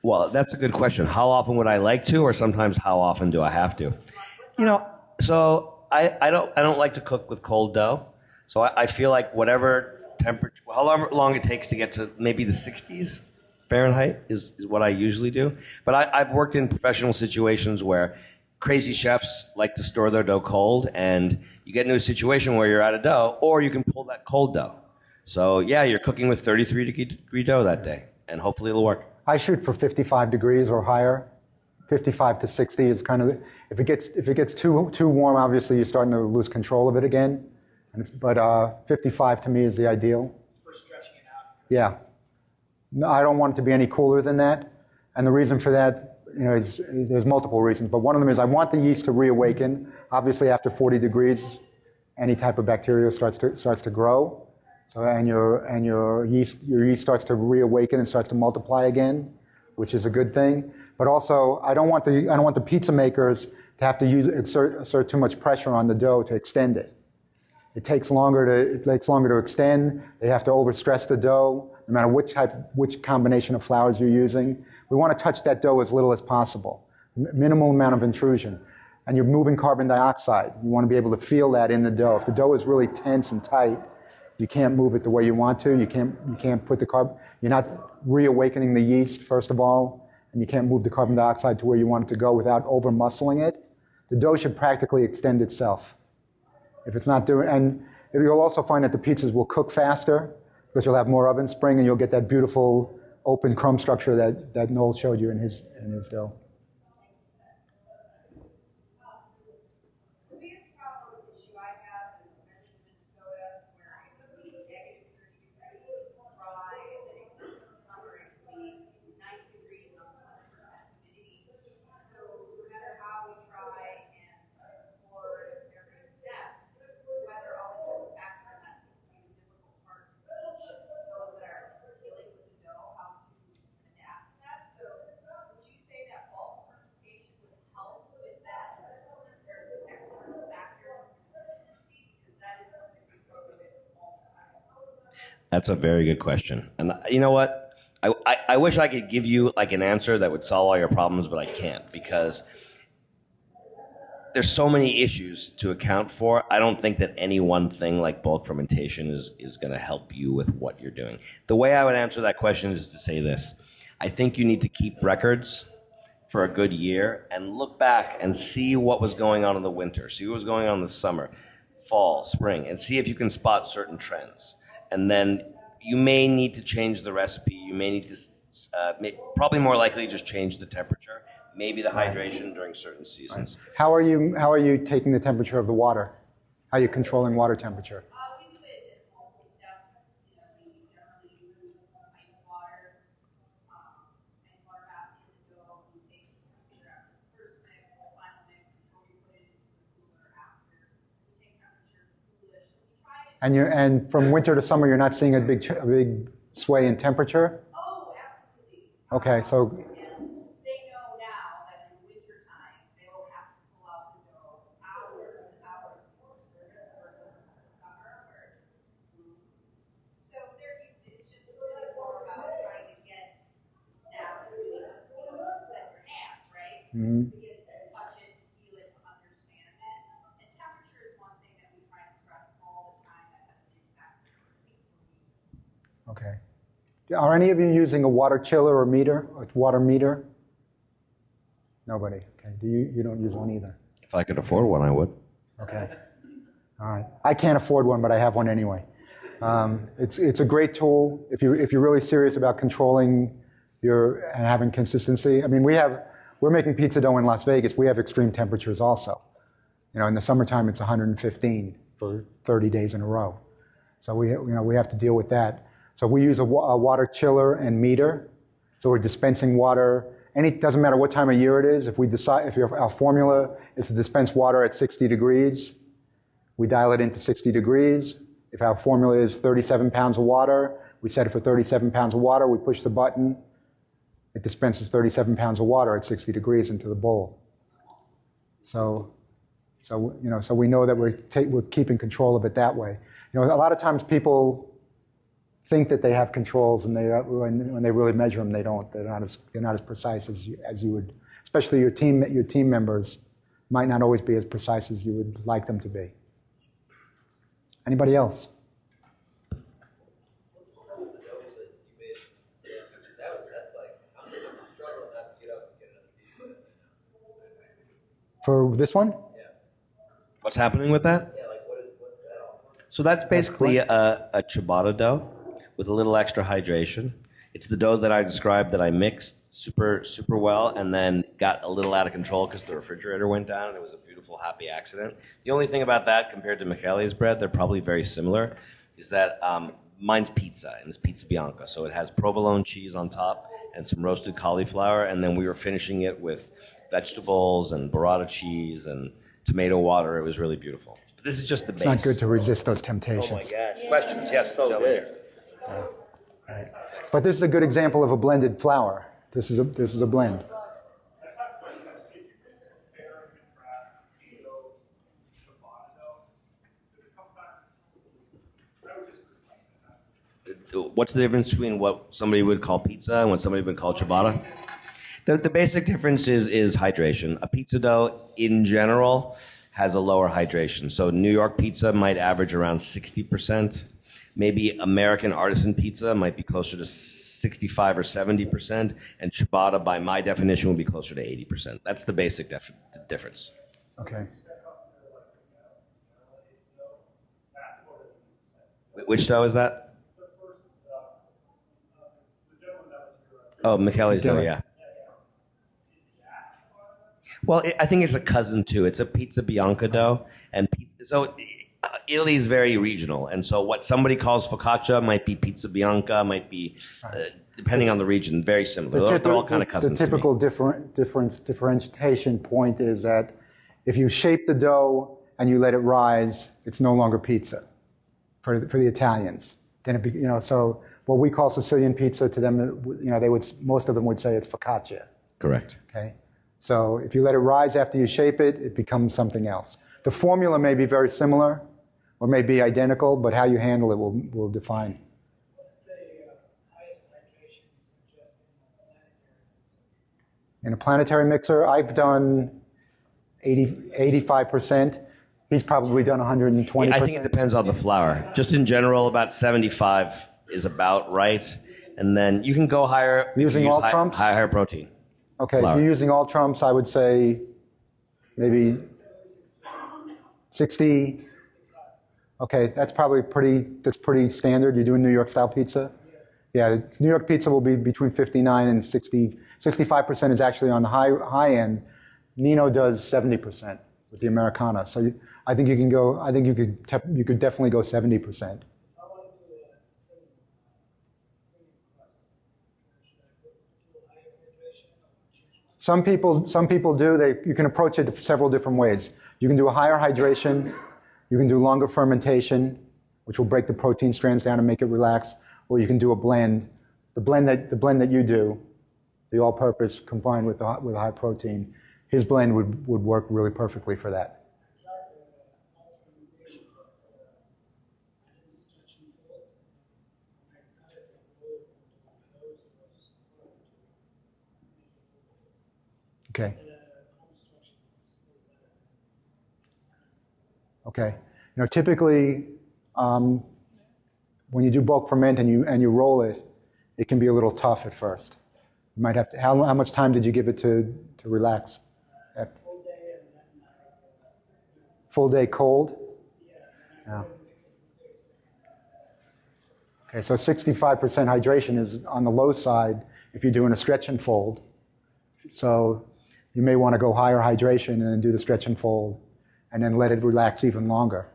Speaker 7: Well, that's a good question. How often would I like to, or sometimes how often do I have to? You know, so I don't like to cook with cold dough. So I feel like whatever temperature, however long it takes to get to maybe the 60s Fahrenheit is what I usually do. But I've worked in professional situations where crazy chefs like to store their dough cold, and you get into a situation where you're out of dough, or you can pull that cold dough. So yeah, you're cooking with 33-degree dough that day, and hopefully it'll work.
Speaker 1: I shoot for 55 degrees or higher. 55 to 60 is kind of, if it gets too warm, obviously you're starting to lose control of it again. But 55 to me is the ideal.
Speaker 5: For stretching it out.
Speaker 1: Yeah. No, I don't want it to be any cooler than that. And the reason for that, there's multiple reasons, but one of them is I want the yeast to reawaken. Obviously, after 40 degrees, any type of bacteria starts to grow. So and your yeast starts to reawaken and starts to multiply again, which is a good thing. But also, I don't want the pizza makers to have to exert too much pressure on the dough to extend it. It takes longer to extend. They have to overstress the dough, no matter which combination of flours you're using. We want to touch that dough as little as possible, minimal amount of intrusion. And you're moving carbon dioxide. You want to be able to feel that in the dough. If the dough is really tense and tight, you can't move it the way you want to. You can't put the you're not reawakening the yeast, first of all, and you can't move the carbon dioxide to where you want it to go without over muscling it. The dough should practically extend itself. If it's not doing, and you'll also find that the pizzas will cook faster because you'll have more oven spring and you'll get that beautiful open crumb structure that Noel showed you in his dough.
Speaker 9: The biggest problem issue I have is especially in Minnesota, where it could be negative 30 degrees, dry, and then it could be in the summer, it could be 90 degrees and 100% humidity. So no matter how we try and afford every step, weather always has a factor, and that seems to be the difficult part to teach those that are dealing with the dough how to adapt to that. So would you say that bulk fermentation would help with that in terms of external factors and consistency? Because that is something we struggle with all the time.
Speaker 7: That's a very good question. And you know what? I wish I could give you like an answer that would solve all your problems, but I can't because there's so many issues to account for. I don't think that any one thing like bulk fermentation is going to help you with what you're doing. The way I would answer that question is to say this. I think you need to keep records for a good year and look back and see what was going on in the winter, see what was going on in the summer, fall, spring, and see if you can spot certain trends. And then you may need to change the recipe. You may need to, probably more likely just change the temperature, maybe the hydration during certain seasons.
Speaker 1: How are you taking the temperature of the water? How are you controlling water temperature?
Speaker 9: We do it in multiple steps. You know, we generally use ice water bath in the dough. We take the temperature after the first mix, the final mix, before we put it into the cooler after. We take temperature coolish. So we try it.
Speaker 1: And from winter to summer, you're not seeing a big sway in temperature?
Speaker 9: Oh, absolutely.
Speaker 1: Okay, so
Speaker 9: And they know now that in the wintertime, they will have to pull out the dough hours and hours before service versus the summer where it just moves. So they're used to, it's just really more about trying to get the staff to really, set your hands, right?
Speaker 1: Mhm.
Speaker 9: To get it to touch it, to feel it, to understand it. And temperature is one thing that we try to stress all the time that has an impact, at least for me.
Speaker 1: okay. Are any of you using a water chiller or meter, a water meter? Nobody. Okay. You don't use one either?
Speaker 7: If I could afford one, I would.
Speaker 1: Okay. All right. I can't afford one, but I have one anyway. It's a great tool if you're really serious about controlling and having consistency. I mean, we're making pizza dough in Las Vegas. We have extreme temperatures also. You know, in the summertime it's 115 for 30 days in a row. So we have to deal with that. So we use a water chiller and meter. So we're dispensing water. It doesn't matter what time of year it is. If our formula is to dispense water at 60 degrees, we dial it into 60 degrees. If our formula is 37 pounds of water, we set it for 37 pounds of water. We push the button. It dispenses 37 pounds of water at 60 degrees into the bowl. So we know that we're keeping control of it that way. A lot of times people think that they have controls, and when they really measure them, they don't. They're not as precise as you would. Especially your team members might not always be as precise as you would like them to be. Anybody else? For this one?
Speaker 7: What's happening with that? So that's basically a ciabatta dough with a little extra hydration. It's the dough that I described that I mixed super well and then got a little out of control because the refrigerator went down, and it was a beautiful, happy accident. The only thing about that compared to Michele's bread, they're probably very similar, is that mine's pizza, and it's pizza Bianca. So it has provolone cheese on top and some roasted cauliflower, and then we were finishing it with vegetables and burrata cheese and tomato water. It was really beautiful. But this is just the base.
Speaker 1: It's not good to resist those temptations.
Speaker 7: Oh my God. Questions? Yes, so good.
Speaker 1: Right. But this is a good example of a blended flour. This is a blend.
Speaker 7: What's the difference between what somebody would call pizza and what somebody would call ciabatta? The basic difference is hydration. A pizza dough, in general, has a lower hydration. So New York pizza might average around 60%. Maybe American artisan pizza might be closer to 65 or 70%. And ciabatta, by my definition, would be closer to 80%. That's the basic difference.
Speaker 1: Okay.
Speaker 7: Which dough is that? Oh, Michele's dough, yeah. Well, I think it's a cousin too. It's a pizza Bianca dough, and so Italy is very regional, and so what somebody calls focaccia might be pizza Bianca, might be depending on the region, very similar. They're all kind of cousins.
Speaker 1: The typical
Speaker 7: to me.
Speaker 1: differentiation point is that if you shape the dough and you let it rise, it's no longer pizza for the Italians. Then so what we call Sicilian pizza, to them, most of them would say it's focaccia.
Speaker 7: Correct.
Speaker 1: Okay. So if you let it rise after you shape it, it becomes something else. The formula may be very similar or may be identical, but how you handle it will define.
Speaker 5: What's the highest hydration you suggest
Speaker 1: In a planetary mixer, I've done 85%. He's probably done 120%.
Speaker 7: I think it depends on the flour. Just in general, about 75 is about right. And then you can go higher.
Speaker 1: Using all trumps?
Speaker 7: Higher protein.
Speaker 1: Okay,
Speaker 7: flour.
Speaker 1: If you're using all trumps, I would say maybe 60. Okay, that's pretty standard. You're doing New York style pizza? Yeah, New York pizza will be between 59 and 60. 65% is actually on the high end. Nino does 70% with the Americana. So I think you could definitely go 70%. Some people do. You can approach it several different ways. You can do a higher hydration. You can do longer fermentation, which will break the protein strands down and make it relax. Or you can do a blend. The blend that you do, the all-purpose combined with high protein, his blend would work really perfectly for that. Okay. Okay. Typically, when you do bulk ferment and you roll it, it can be a little tough at first. You might have to. How much time did you give it to relax? Full day cold. Yeah. Okay, so 65% hydration is on the low side if you're doing a stretch and fold. So you may want to go higher hydration and then do the stretch and fold, and then let it relax even longer.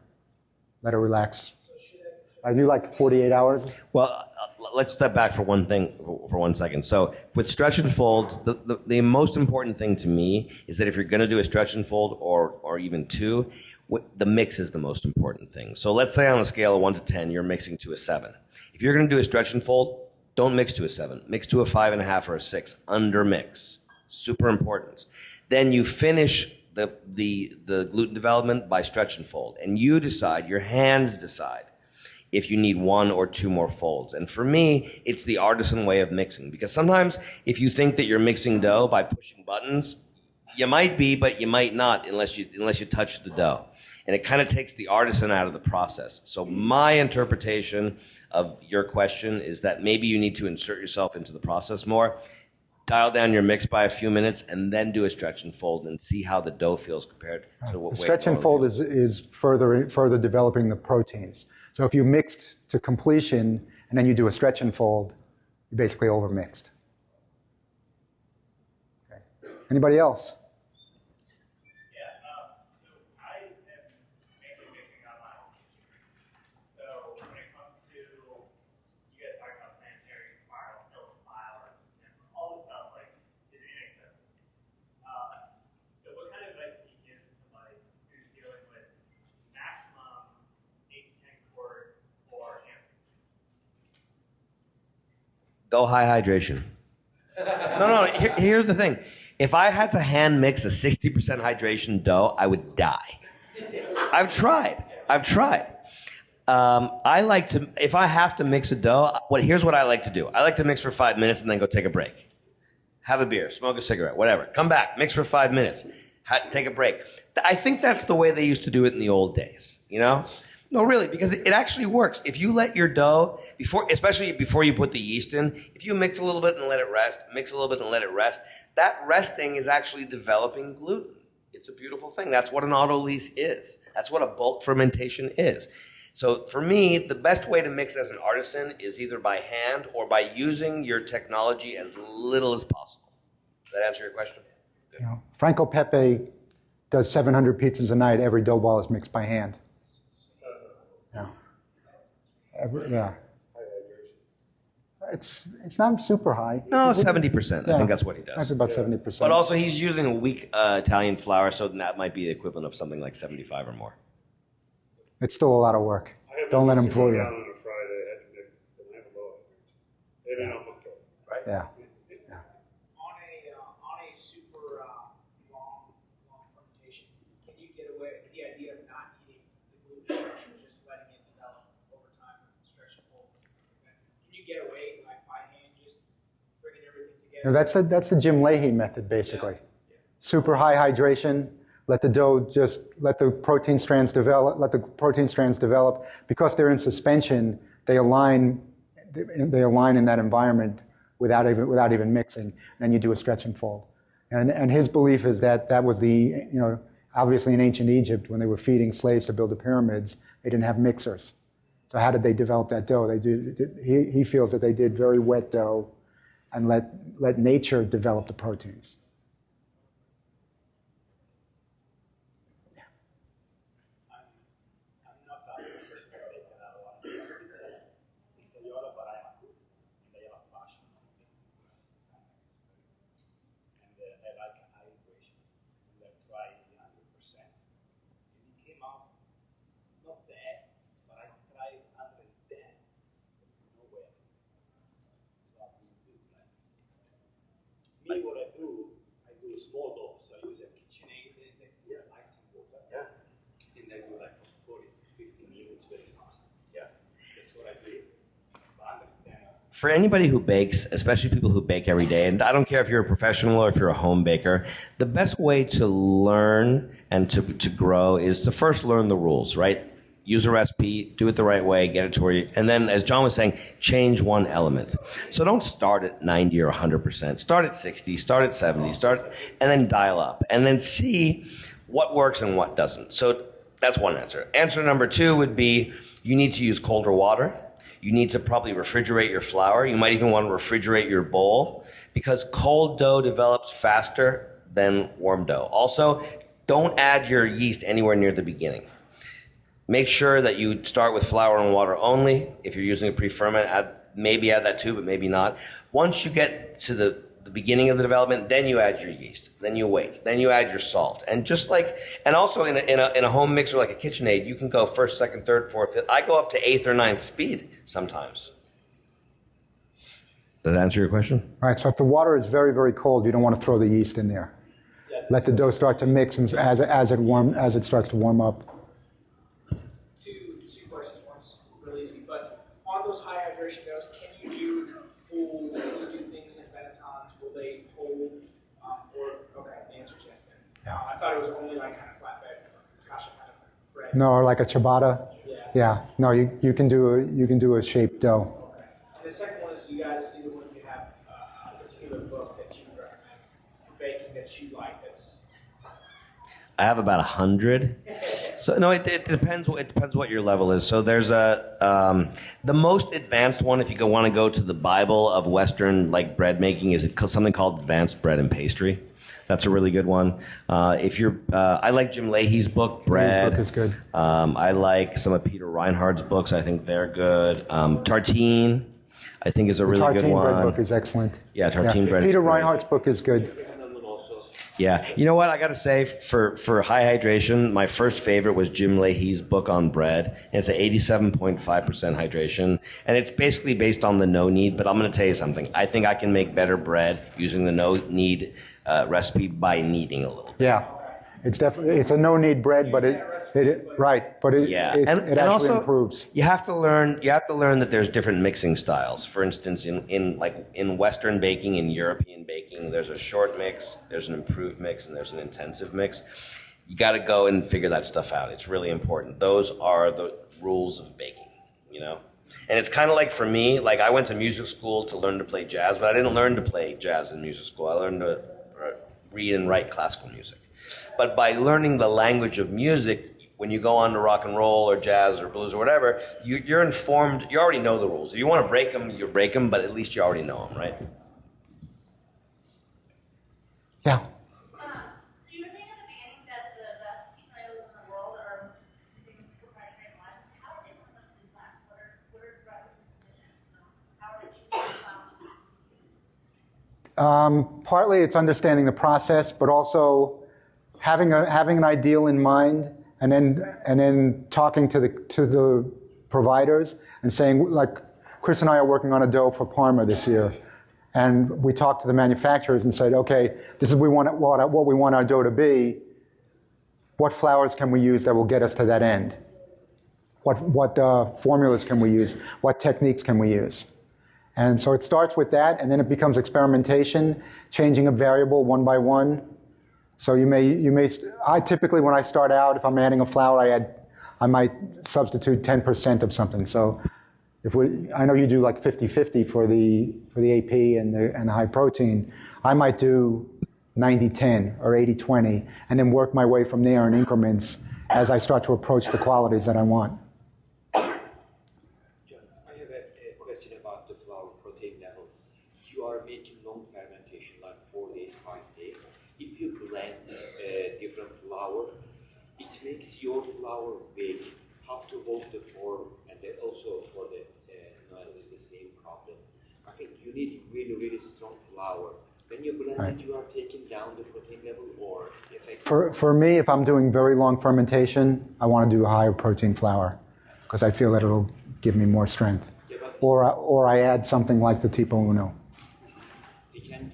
Speaker 1: Let it relax.
Speaker 5: So should
Speaker 1: I do like 48 hours.
Speaker 7: Well, let's step back for for 1 second. So with stretch and folds, the most important thing to me is that if you're going to do a stretch and fold or even two, the mix is the most important thing. So let's say on a scale of 1 to 10, you're mixing to a 7. If you're going to do a stretch and fold, don't mix to a 7. Mix to a 5.5 or a 6. Under mix. Super important. Then you finish the gluten development by stretch and fold. And you decide, your hands decide, if you need 1 or 2 more folds. And for me, it's the artisan way of mixing. Because sometimes if you think that you're mixing dough by pushing buttons, you might be, but you might not unless you touch the dough. And it kind of takes the artisan out of the process. So my interpretation of your question is that maybe you need to insert yourself into the process more, dial down your mix by a few minutes, and then do a stretch and fold and see how the dough feels compared to what
Speaker 1: The stretch and fold is further developing the proteins. So if you mixed to completion and then you do a stretch and fold, you basically overmixed. Okay. Anybody else?
Speaker 7: Go high hydration. No, here's the thing. If I had to hand mix a 60% hydration dough, I would die. I've tried. I like to, if I have to mix a dough, here's what I like to do. I like to mix for 5 minutes and then go take a break. Have a beer, smoke a cigarette, whatever. Come back, mix for 5 minutes, take a break. I think that's the way they used to do it in the old days, you know? No, really, because it actually works. If you let your dough, especially before you put the yeast in, if you mix a little bit and let it rest, mix a little bit and let it rest, that resting is actually developing gluten. It's a beautiful thing. That's what an autolyse is. That's what a bulk fermentation is. So for me, the best way to mix as an artisan is either by hand or by using your technology as little as possible. Does that answer your question?
Speaker 1: You know, Franco Pepe does 700 pizzas a night. Every dough ball is mixed by hand. Yeah. It's not super high.
Speaker 7: No, 70%.
Speaker 1: Yeah.
Speaker 7: I think that's what he does.
Speaker 1: That's about 70%.
Speaker 7: But also he's using a weak Italian flour, so that might be the equivalent of something like 75 or more.
Speaker 1: It's still a lot of work. Don't let him fool you.
Speaker 2: On a Friday, I had to mix, and I have a low. They didn't almost go.
Speaker 7: Right?
Speaker 1: Yeah.
Speaker 5: On a super long fermentation, can you get away with the idea of not eating the gluten structure, just letting it develop over time, stretch and fold? Can you get away by hand, just bringing everything together?
Speaker 1: No, that's the Jim Leahy method, basically. Yeah. Super high hydration. Let the dough let the protein strands develop. Because they're in suspension, they align in that environment without even mixing. And then you do a stretch and fold. And his belief is that was obviously in ancient Egypt when they were feeding slaves to build the pyramids, they didn't have mixers. So how did they develop that dough? He feels that they did very wet dough and let nature develop the proteins.
Speaker 10: Small dough, so I use a KitchenAid, ice and water. Yeah. And I do like 40, 50 minutes very fast. Yeah. That's what I do.
Speaker 7: For anybody who bakes, especially people who bake every day, and I don't care if you're a professional or if you're a home baker, the best way to learn and to grow is to first learn the rules, right? Use a recipe, do it the right way, get it to where you, and then, as John was saying, change one element. So don't start at 90 or 100%. Start at 60, start at 70, and then dial up. And then see what works and what doesn't. So that's one answer. Answer number 2 would be you need to use colder water. You need to probably refrigerate your flour. You might even want to refrigerate your bowl because cold dough develops faster than warm dough. Also, don't add your yeast anywhere near the beginning. Make sure that you start with flour and water only. If you're using a pre-ferment, maybe add that too, but maybe not. Once you get to the beginning of the development, then you add your yeast, then you wait, then you add your salt. And and also in a home mixer like a KitchenAid, you can go first, second, third, fourth, fifth. I go up to 8th or 9th speed sometimes. Does that answer your question?
Speaker 1: All right, so if the water is very, very cold, you don't want to throw the yeast in there. Let the dough start to mix and as it starts to warm up.
Speaker 5: Two questions. One's really easy, but on those high hydration doughs, can you do pools? Can you do things like benetons? Will they hold? Or okay, the answer is yes. Then
Speaker 1: Yeah.
Speaker 5: I thought it was only like kind of flatbed, kasha kind of bread.
Speaker 1: No, or like a ciabatta.
Speaker 5: Yeah.
Speaker 1: Yeah. No, you can do a shaped dough.
Speaker 5: Okay. And the second one is you guys see the one you have a particular book that you recommend for baking that you like.
Speaker 7: I have about 100. So no, it depends. It depends what your level is. So there's the most advanced one. If you want to go to the Bible of Western like bread making, is something called Advanced Bread and Pastry. That's a really good one. I like Jim Leahy's book, Bread.
Speaker 1: His book is good.
Speaker 7: I like some of Peter Reinhardt's books. I think they're good. Tartine, I think, is a really good one.
Speaker 1: Tartine bread book is excellent.
Speaker 7: Yeah, Tartine bread.
Speaker 1: Peter Reinhardt's book is good.
Speaker 7: Yeah, you know what I got to say for high hydration, my first favorite was Jim Leahy's book on bread, and it's at 87.5% hydration, and it's basically based on the no knead. But I'm going to tell you something. I think I can make better bread using the no knead recipe by kneading a little.
Speaker 1: Yeah, it's a no knead bread, but it actually
Speaker 7: also
Speaker 1: improves.
Speaker 7: You have to learn that there's different mixing styles. For instance, in Western baking, in European baking, there's a short mix, there's an improved mix, and there's an intensive mix. You got to go and figure that stuff out. It's really important. Those are the rules of baking, you know? And it's kind of like for me, like I went to music school to learn to play jazz, but I didn't learn to play jazz in music school. I learned to read and write classical music. But by learning the language of music, when you go on to rock and roll or jazz or blues or whatever, you're informed. You already know the rules. If you want to break them, you break them, but at least you already know them, right?
Speaker 1: Yeah.
Speaker 9: So you were saying at the beginning that the best pizza noodles in the world are using proprietary blends. How are they coming up with these blends? What are driving decisions? How are they choosing flour?
Speaker 1: Partly it's understanding the process, but also having an ideal in mind, and then talking to the providers and saying, like, Chris and I are working on a dough for Parma this year, and we talked to the manufacturers and said, okay, this is what we want our dough to be. What flours can we use that will get us to that end? What formulas can we use? What techniques can we use? And so it starts with that, and then it becomes experimentation, changing a variable one by one. So I typically, when I start out, if I'm adding a flour, I might substitute 10% of something. So I know you do like 50-50 for the AP and the high protein. I might do 90-10 or 80-20, and then work my way from there in increments as I start to approach the qualities that I want.
Speaker 10: John, I have a question about the flour protein level. You are making long fermentation, like 4 days, 5 days. If you blend different flour, it makes your flour big. How to hold the form, and then also for the noodle is the same problem. I think you need really, really strong flour. When you blend it, you are taking down the protein level or the effect.
Speaker 1: For me, if I'm doing very long fermentation, I want to do a higher protein flour because I feel that it'll give me more strength.
Speaker 10: Yeah,
Speaker 1: or I add something like the Tipo Uno.
Speaker 10: We can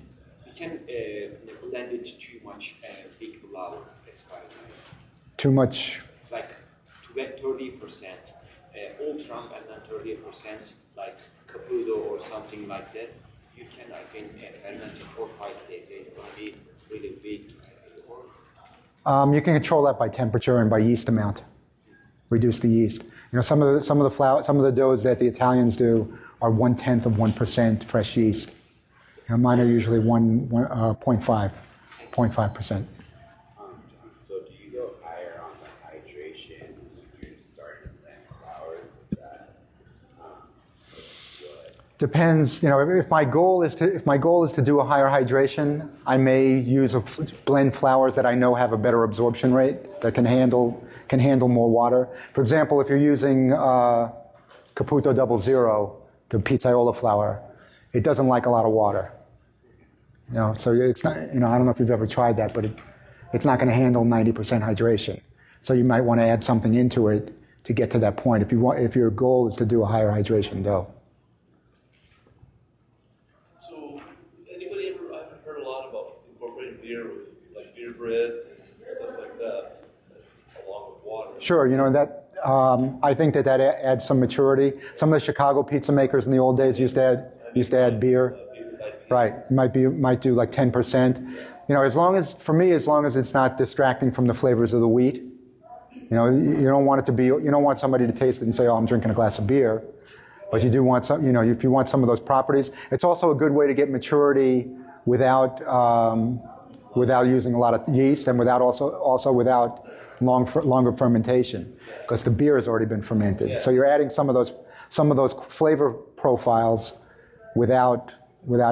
Speaker 10: blend it too much big flour as far as I know.
Speaker 1: Too much.
Speaker 10: Like 30%, old Trump, and then 30% like Caputo or something like that. You can, I think, ferment it for 5 days. It's going to be really big.
Speaker 1: You can control that by temperature and by yeast amount. Reduce the yeast. You know, some of the doughs that the Italians do are 1/10% fresh yeast. You know, mine are usually 0.5%.
Speaker 8: So do you go higher on the hydration when you're starting to blend flours? Is that what?
Speaker 1: Depends, if my goal is to do a higher hydration, I may use blend flours that I know have a better absorption rate, that can handle more water. For example, if you're using Caputo 00, the pizzaiola flour, it doesn't like a lot of water. So it's not, I don't know if you've ever tried that, but it's not going to handle 90% hydration. So you might want to add something into it to get to that point if your goal is to do a higher hydration dough.
Speaker 6: So, anybody ever? I've heard a lot about incorporating beer with like beer breads and stuff like that, along with water.
Speaker 1: Sure, that I think that adds some maturity. Some of the Chicago pizza makers in the old days used to add beer. Right, might do like 10%. As long as it's not distracting from the flavors of the wheat. You don't want somebody to taste it and say, "Oh, I'm drinking a glass of beer," but you do want some. If you want some of those properties, it's also a good way to get maturity without using a lot of yeast and also without longer fermentation, because the beer has already been fermented. Yeah. So you're adding some of those flavor profiles without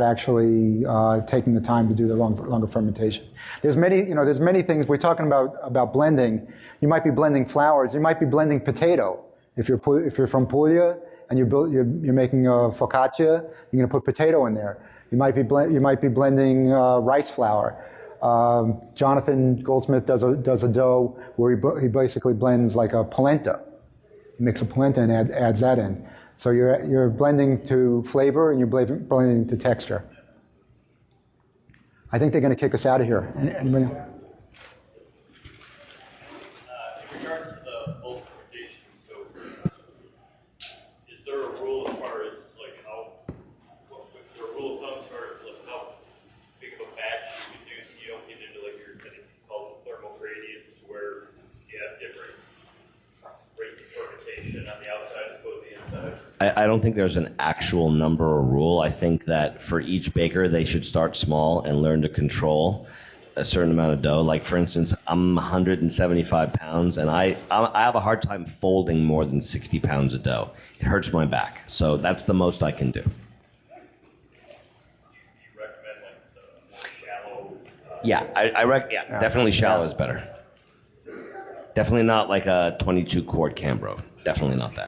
Speaker 1: actually taking the time to do the longer fermentation. There's many things. We're talking about blending. You might be blending flours. You might be blending potato. If you're from Puglia and you're making a focaccia, you're going to put potato in there. You might be blending rice flour. Jonathan Goldsmith does a dough where he basically blends like a polenta. He makes a polenta and adds that in. So you're blending to flavor and you're blending to texture. I think they're going to kick us out of here. Anybody?
Speaker 2: In regards to the bulk fermentation, so is there a rule as far as like is there a rule of thumb as far as like how big of a batch you can do so you don't get into like your kind of called thermal gradients to where you have different rates of fermentation on the outside as opposed to the inside?
Speaker 7: I don't think there's an actual number or rule. I think that for each baker, they should start small and learn to control a certain amount of dough. Like, for instance, I'm 175 pounds, and I have a hard time folding more than 60 pounds of dough. It hurts my back. So that's the most I can do.
Speaker 2: Do you recommend like more shallow?
Speaker 7: Yeah, definitely shallow is better. Definitely not like a 22 quart Cambro. Definitely not that.